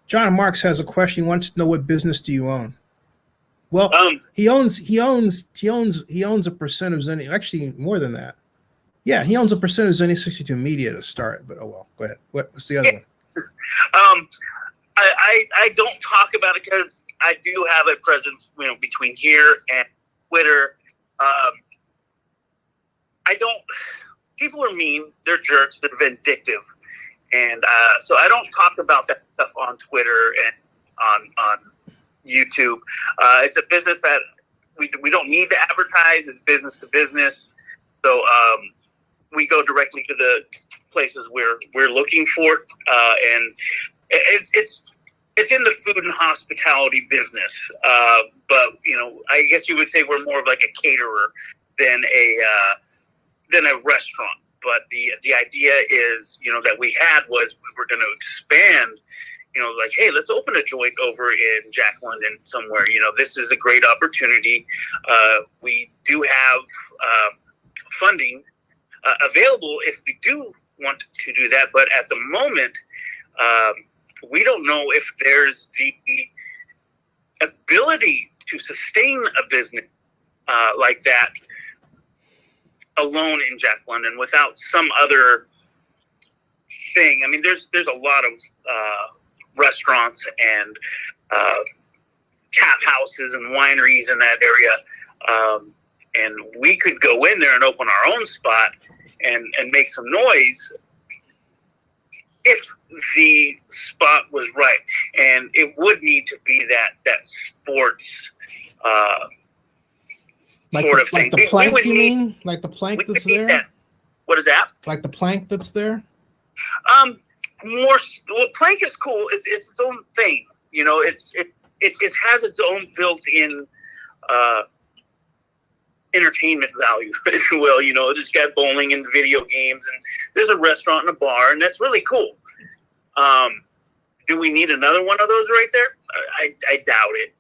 John Marks has a question. He wants to know, what business do you own? Well, he owns a percent of Zenny. Actually, more than that. Yeah, he owns a percent of Zenny 62 Media to start. But oh well, go ahead. What's the other one? I don't talk about it because I do have a presence, between here and Twitter. I don't. People are mean. They're jerks. They're vindictive, and so I don't talk about that stuff on Twitter and on YouTube. It's a business that we don't need to advertise. It's business to business. So we go directly to the places we're looking for, and it's in the food and hospitality business. But I guess you would say we're more of like a caterer than a restaurant. But the idea is, that we had was we were going to expand. Like, hey, let's open a joint over in Jack London somewhere. This is a great opportunity. We do have funding available if we do want to do that. But at the moment, we don't know if there's the ability to sustain a business like that alone in Jack London without some other thing. I mean, there's a lot of restaurants and tap houses and wineries in that area, and we could go in there and open our own spot and make some noise if the spot was right. And it would need to be that sports sort of thing. Like the plank, you mean? Like the plank that's there? That. What is that? Like the plank that's there? Plank is cool. It's its own thing. It has its own built-in entertainment value, if you will. It's got bowling and video games, and there's a restaurant and a bar, and that's really cool. Do we need another one of those right there? I doubt it.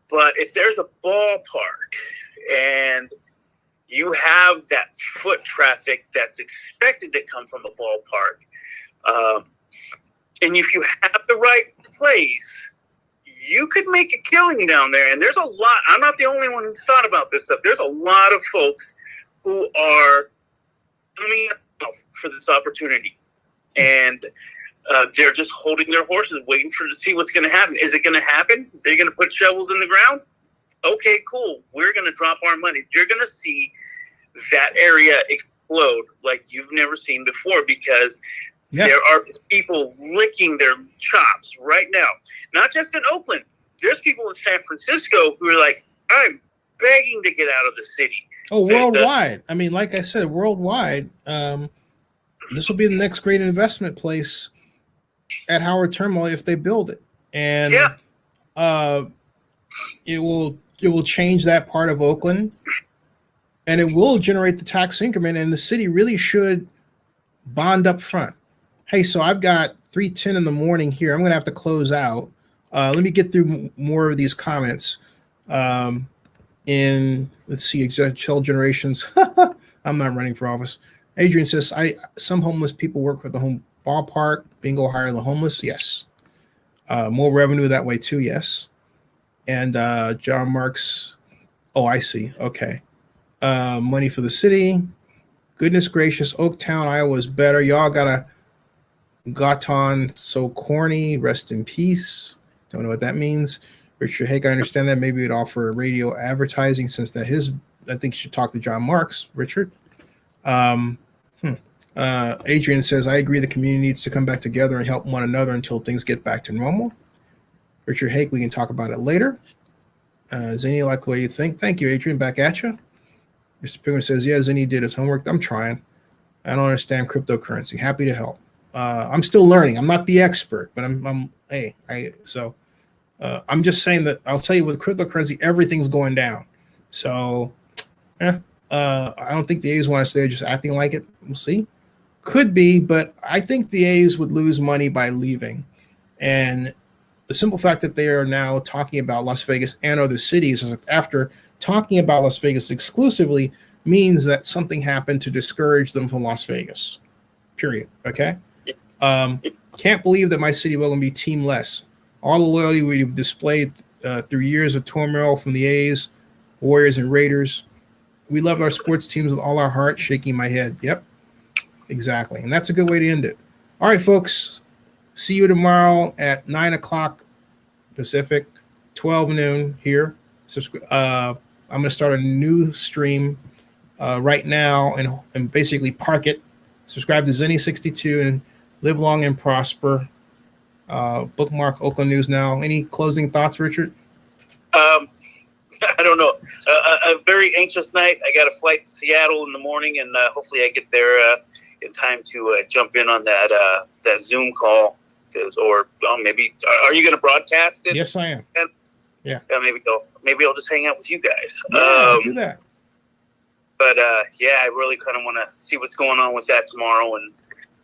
But if there's a ballpark and you have that foot traffic that's expected to come from the ballpark. And if you have the right place, you could make a killing down there. And there's a lot. I'm not the only one who's thought about this stuff. There's a lot of folks who are coming up for this opportunity. And they're just holding their horses, waiting to see what's going to happen. Is it going to happen? They're going to put shovels in the ground? Okay, cool. We're going to drop our money. You're going to see that area explode like you've never seen before, because there are people licking their chops right now. Not just in Oakland. There's people in San Francisco who are like, I'm begging to get out of the city. Oh, worldwide. I mean, like I said, worldwide. This will be the next great investment place at Howard Terminal if they build it. And it will change that part of Oakland, and it will generate the tax increment, and the city really should bond up front. Hey, so I've got 3:10 in the morning here. I'm going to have to close out. Let me get through more of these comments. Let's see, child generations. I'm not running for office. Adrian says, some homeless people work with the home ballpark. Bingo, hire the homeless. Yes. More revenue that way too. Yes. And John Marks. Oh, I see. Okay. Money for the city. Goodness gracious. Oaktown, Iowa is better. Y'all got a Goton so corny. Rest in peace. Don't know what that means. Richard Hake, I understand that. Maybe we'd offer radio advertising since that his. I think you should talk to John Marks, Richard. Adrian says, I agree the community needs to come back together and help one another until things get back to normal. Richard Hake, we can talk about it later. Zinni, like the way you think. Thank you, Adrian. Back at you. Mr. Pigman says, yeah, Zinni did his homework. I'm trying. I don't understand cryptocurrency. Happy to help. I'm still learning. I'm not the expert, but I'm just saying that I'll tell you with cryptocurrency, everything's going down. So, I don't think the A's want to stay just acting like it. We'll see. Could be, but I think the A's would lose money by leaving. And the simple fact that they are now talking about Las Vegas and other cities after talking about Las Vegas exclusively means that something happened to discourage them from Las Vegas. Period. Okay. Can't believe that my city will be teamless. All the loyalty we've displayed through years of turmoil from the A's, Warriors, and Raiders. We love our sports teams with all our heart. Shaking my head. Yep, exactly. And that's a good way to end it. All right, folks. See you tomorrow at 9 o'clock Pacific, 12 noon here. I'm going to start a new stream right now and basically park it. Subscribe to Zinni62 and live long and prosper. Bookmark Oakland News Now. Any closing thoughts, Richard? I don't know. A very anxious night. I got a flight to Seattle in the morning, and hopefully I get there in time to jump in on that Zoom call. Maybe are you going to broadcast it? Yes, I am. Yeah. Maybe I'll just hang out with you guys. Yeah, do that. But I really kind of want to see what's going on with that tomorrow, and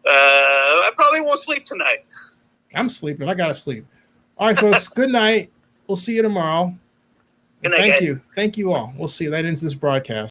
I probably won't sleep tonight. I'm sleeping. I gotta sleep. All right, folks. Good night. We'll see you tomorrow. Good night, Thank guys. you. Thank you all. We'll see you. That ends this broadcast.